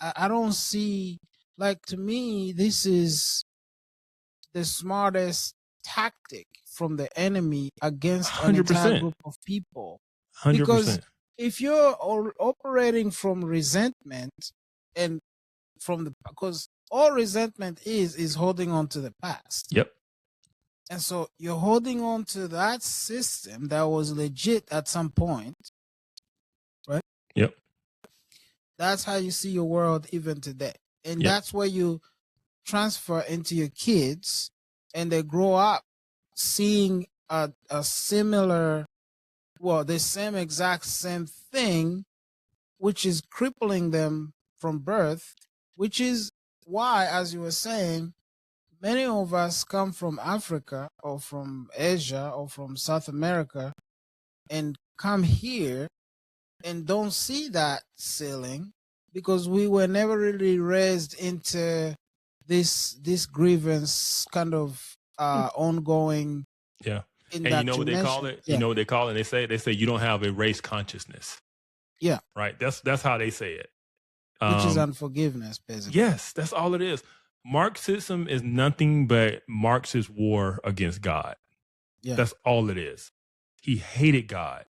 I don't see, like, to me, this is the smartest tactic from the enemy against an entire group of people. 100%. Because if you're operating from resentment and because all resentment is holding on to the past. Yep. And so you're holding on to that system that was legit at some point, right? Yep. That's how you see your world even today. And that's where you transfer into your kids, and they grow up seeing a similar, the same exact same thing, which is crippling them from birth, which is why, as you were saying, many of us come from Africa or from Asia or from South America and come here and don't see that ceiling because we were never really raised into this grievance kind of ongoing. Yeah. And you know what they call it? You know what they call it? They say you don't have a race consciousness. Yeah. Right. That's how they say it. Which is unforgiveness, basically. Yes, that's all it is. Marxism is nothing but Marx's war against God. Yeah. That's all it is. He hated God.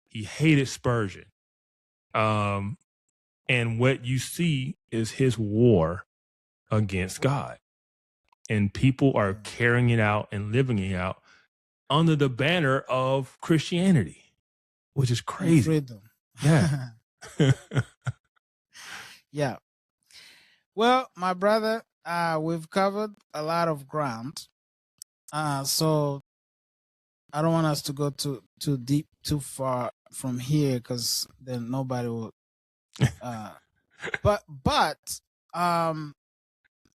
He hated Spurgeon. And what you see is his war against God. And people are carrying it out and living it out under the banner of Christianity, which is crazy. Freedom. Yeah. Yeah. Well, my brother, we've covered a lot of ground. So I don't want us to go too deep, too far from here, because then nobody will. But I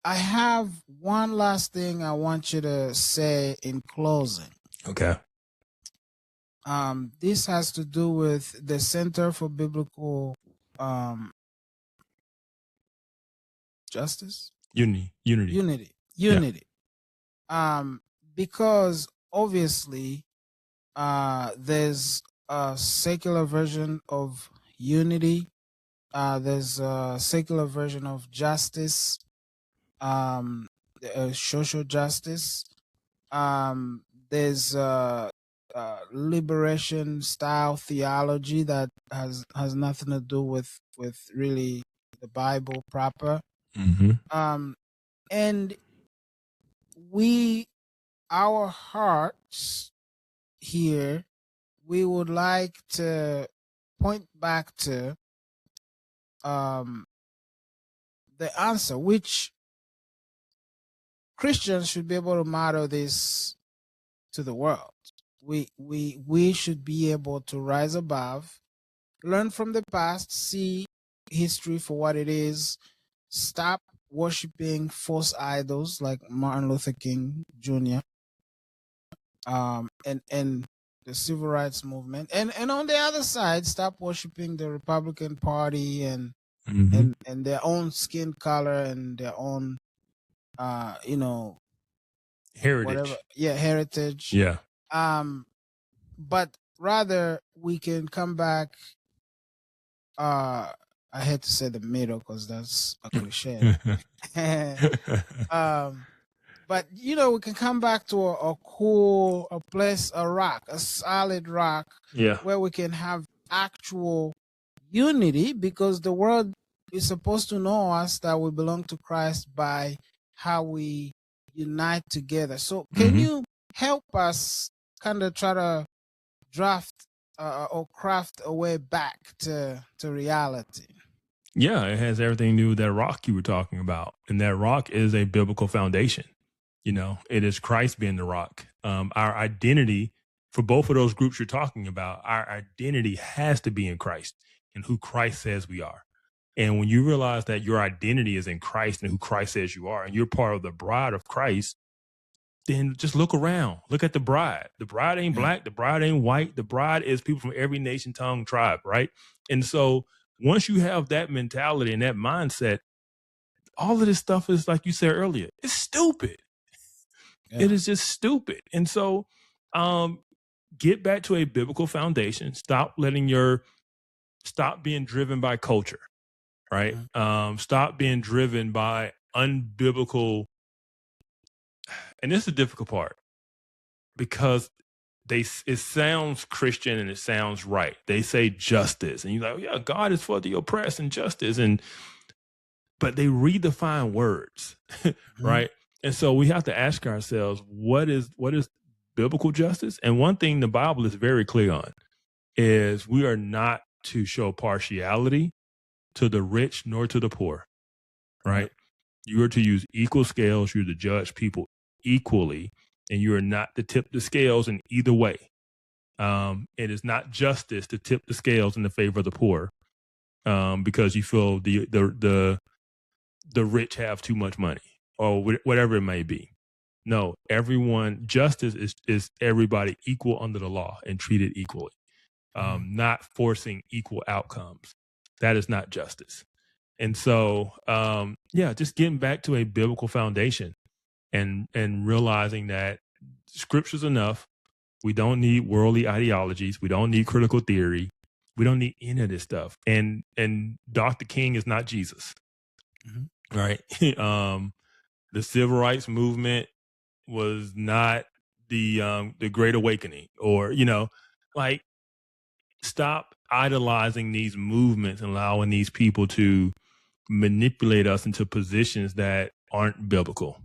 have one last thing I want you to say in closing. Okay. This has to do with the Center for Biblical Justice? Unity. Because obviously there's a secular version of unity. There's a secular version of justice, social justice. There's liberation style theology that has nothing to do with really the Bible proper. And our hearts here, we would like to point back to the answer, which Christians should be able to model this to the world. We should be able to rise above, learn from the past, see history for what it is, stop worshiping false idols like Martin Luther King Jr. And the civil rights movement, and on the other side, stop worshiping the Republican Party and and their own skin color and their own, Heritage. whatever. Yeah, heritage. Yeah. But rather we can come back. I hate to say the middle because that's a cliche. But we can come back to a place, a rock, a solid rock, Yeah. where we can have actual unity, because the world is supposed to know us, that we belong to Christ, by how we unite together. So can you help us kind of try to draft or craft a way back to reality? Yeah, it has everything to do with that rock you were talking about. And that rock is a biblical foundation. It is Christ being the rock. Our identity for both of those groups you're talking about, our identity has to be in Christ and who Christ says we are. And when you realize that your identity is in Christ and who Christ says you are, and you're part of the bride of Christ, then just look around. Look at the bride. The bride ain't black. The bride ain't white. The bride is people from every nation, tongue, tribe, right? And so once you have that mentality and that mindset, all of this stuff is, like you said earlier, it's stupid. Yeah. It is just stupid. And so get back to a biblical foundation. Stop being driven by culture, right? Stop being driven by unbiblical. And this is the difficult part, because it sounds Christian and it sounds right. They say justice, and you're like, yeah, God is for the oppressed and justice, but they redefine words, right? And so we have to ask ourselves, what is biblical justice? And one thing the Bible is very clear on is we are not to show partiality to the rich nor to the poor, right? You are to use equal scales. You're to judge people equally, and you are not to tip the scales in either way. It is not justice to tip the scales in the favor of the poor, because you feel the rich have too much money or whatever it may be. No, justice is everybody equal under the law and treated equally, not forcing equal outcomes. That is not justice. And so, just getting back to a biblical foundation and realizing that scripture's enough. We don't need worldly ideologies. We don't need critical theory. We don't need any of this stuff. And Dr. King is not Jesus, right? The civil rights movement was not the Great Awakening, or stop idolizing these movements and allowing these people to manipulate us into positions that aren't biblical,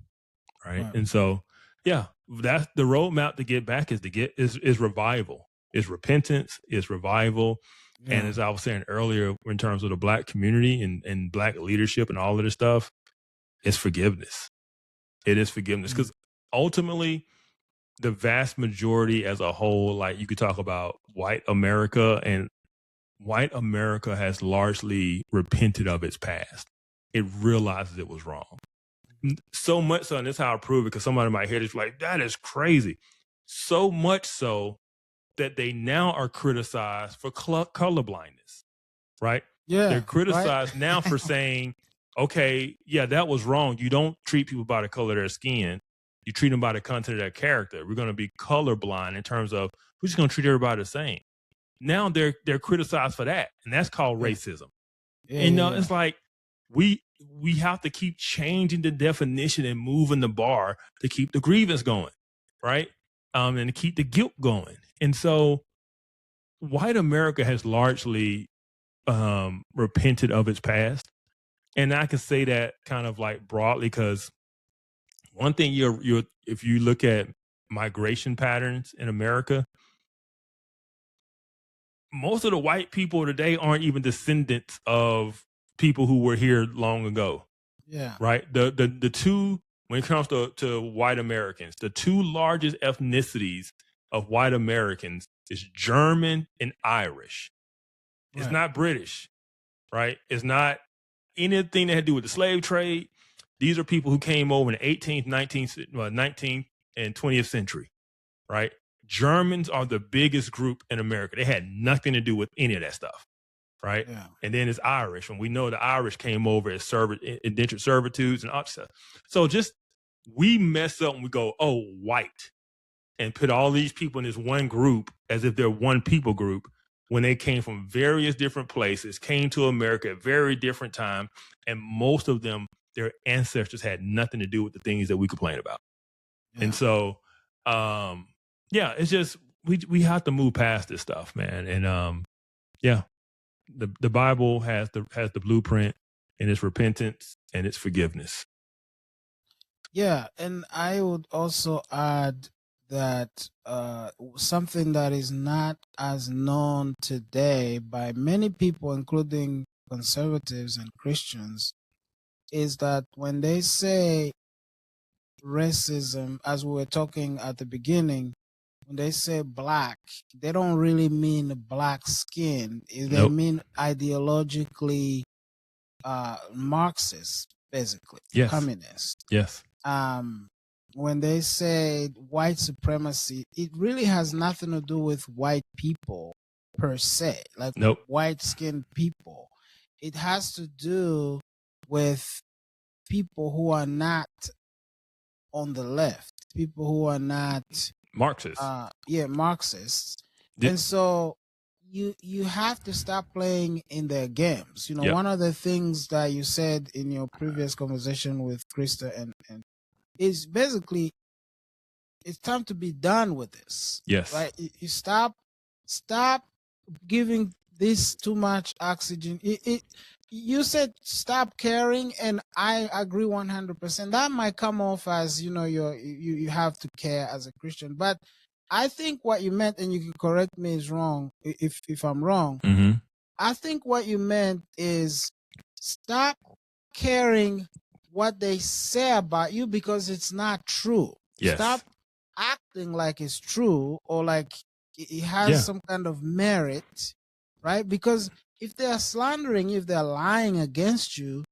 right? And so, that's the roadmap to get back, is revival, is repentance, is revival. And as I was saying earlier, in terms of the black community and black leadership and all of this stuff, it's forgiveness. It is forgiveness, because ultimately the vast majority as a whole, like you could talk about white America, and white America has largely repented of its past. It realizes it was wrong. So much so, and this is how I prove it, because somebody might hear this like, that is crazy. So much so that they now are criticized for color blindness, right? Yeah, they're criticized now for saying, okay, yeah, that was wrong. You don't treat people by the color of their skin. You treat them by the content of their character. We're going to be colorblind in terms of we're just going to treat everybody the same. Now they're criticized for that, and that's called racism. It's like we have to keep changing the definition and moving the bar to keep the grievance going, right? And to keep the guilt going. And so white America has largely repented of its past. And I can say that kind of like broadly, because one thing if you look at migration patterns in America, most of the white people today aren't even descendants of people who were here long ago. Yeah. Right. The two, when it comes to white Americans, the two largest ethnicities of white Americans is German and Irish. It's not British, right? It's not anything that had to do with the slave trade. These are people who came over in the 18th, 19th, and 20th century, right? Germans are the biggest group in America. They had nothing to do with any of that stuff. right? Yeah. And then it's Irish, and we know the Irish came over as indentured servitudes and all stuff. So just we mess up and we go, oh, white, and put all these people in this one group as if they're one people group when they came from various different places, came to America at very different time, and most of them, their ancestors had nothing to do with the things that we complain about. Yeah. And so, it's just we have to move past this stuff, man. And the Bible has the blueprint, and it's repentance and it's forgiveness. Yeah, and I would also add that something that is not as known today by many people, including conservatives and Christians, is that when they say racism, as we were talking at the beginning, when they say black, they don't really mean black skin. They Nope. mean ideologically Marxist, basically, Yes. communist. Yes. When they say white supremacy, it really has nothing to do with white people per se, like Nope. white-skinned people. It has to do with people who are not on the left, people who are not Marxist. Marxists. And so you have to stop playing in their games. You know, Yep. one of the things that you said in your previous conversation with Krista and is basically it's time to be done with this. Yes. Right? You stop giving this too much oxygen. You said stop caring, and I agree 100%. That might come off as, you know, you have to care as a Christian, but I think what you meant, and you can correct me is wrong if I'm wrong. Mm-hmm. I think what you meant is stop caring what they say about you because it's not true. Yes. Stop acting like it's true or like it has some kind of merit, right? Because if they are slandering you, if they're lying against you,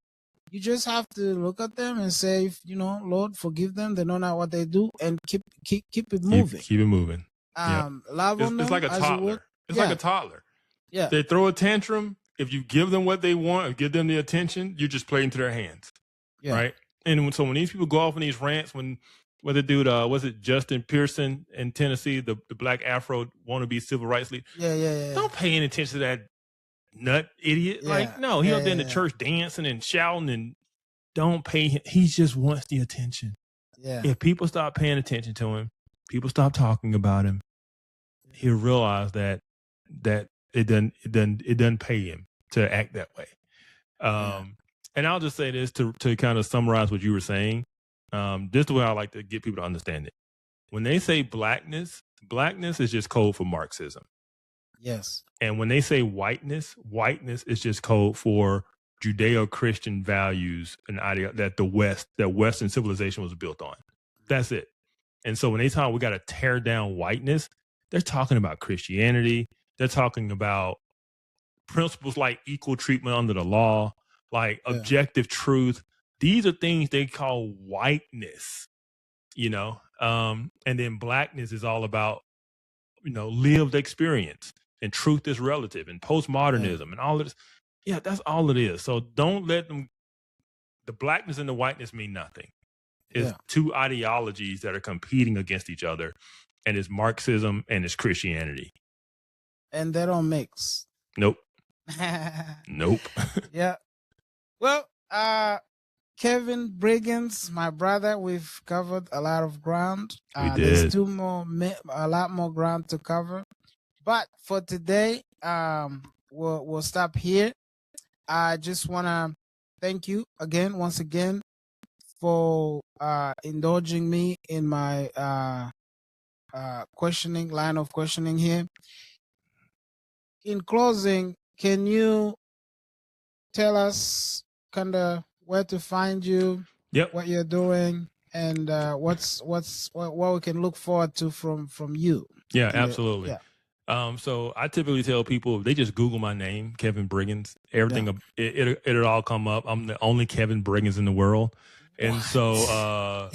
you just have to look at them and say, you know, Lord, forgive them. They know not what they do, and keep it moving. Keep it moving. Love on them. It's like a toddler. It's like a toddler. Yeah. They throw a tantrum. If you give them what they want or give them the attention, you just play into their hands. Yeah. Right. And so when these people go off on these rants, what the dude, was it Justin Pearson in Tennessee, the black Afro wannabe civil rights leader? Yeah. Don't pay any attention to that nut idiot. Yeah. Like, no, he up there in the church dancing and shouting, and don't pay him. He just wants the attention. Yeah. If people stop paying attention to him, people stop talking about him, he'll realize that it doesn't pay him to act that way. And I'll just say this to kind of summarize what you were saying. This is the way I like to get people to understand it. When they say blackness is just code for Marxism. Yes. And when they say whiteness is just code for Judeo-Christian values and idea that Western civilization was built on. That's it. And so when they talk, we got to tear down whiteness, they're talking about Christianity. They're talking about principles like equal treatment under the law, like objective truth. These are things they call whiteness, you know? And then blackness is all about, you know, lived experience, and truth is relative, and postmodernism and all of this. Yeah, that's all it is. So don't let them, the blackness and the whiteness mean nothing. It's two ideologies that are competing against each other, and it's Marxism and it's Christianity. And they don't mix. Nope. Nope. Yeah. Well, Kevin Briggins, my brother, we've covered a lot of ground. We did. There's a lot more ground to cover. But for today, we'll stop here. I just want to thank you once again, for indulging me in my line of questioning here. In closing, can you tell us kind of where to find you, what you're doing, and what we can look forward to from you? Yeah, absolutely. So I typically tell people, if they just Google my name, Kevin Briggins, everything, it'll all come up. I'm the only Kevin Briggins in the world. And so,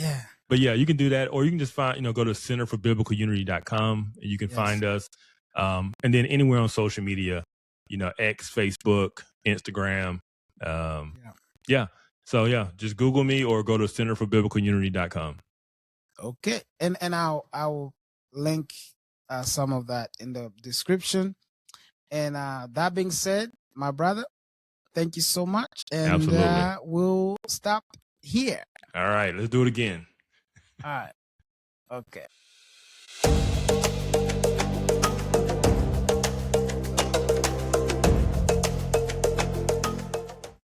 but yeah, you can do that, or you can just find, go to centerforbiblicalunity.com and you can find us. And then anywhere on social media, X, Facebook, Instagram. Yeah. Yeah. So yeah, just Google me or go to centerforbiblicalunity.com. Okay. And I'll link some of that in the description. And that being said, my brother, thank you so much. And Absolutely. we'll stop here. All right, let's do it again. All right. Okay.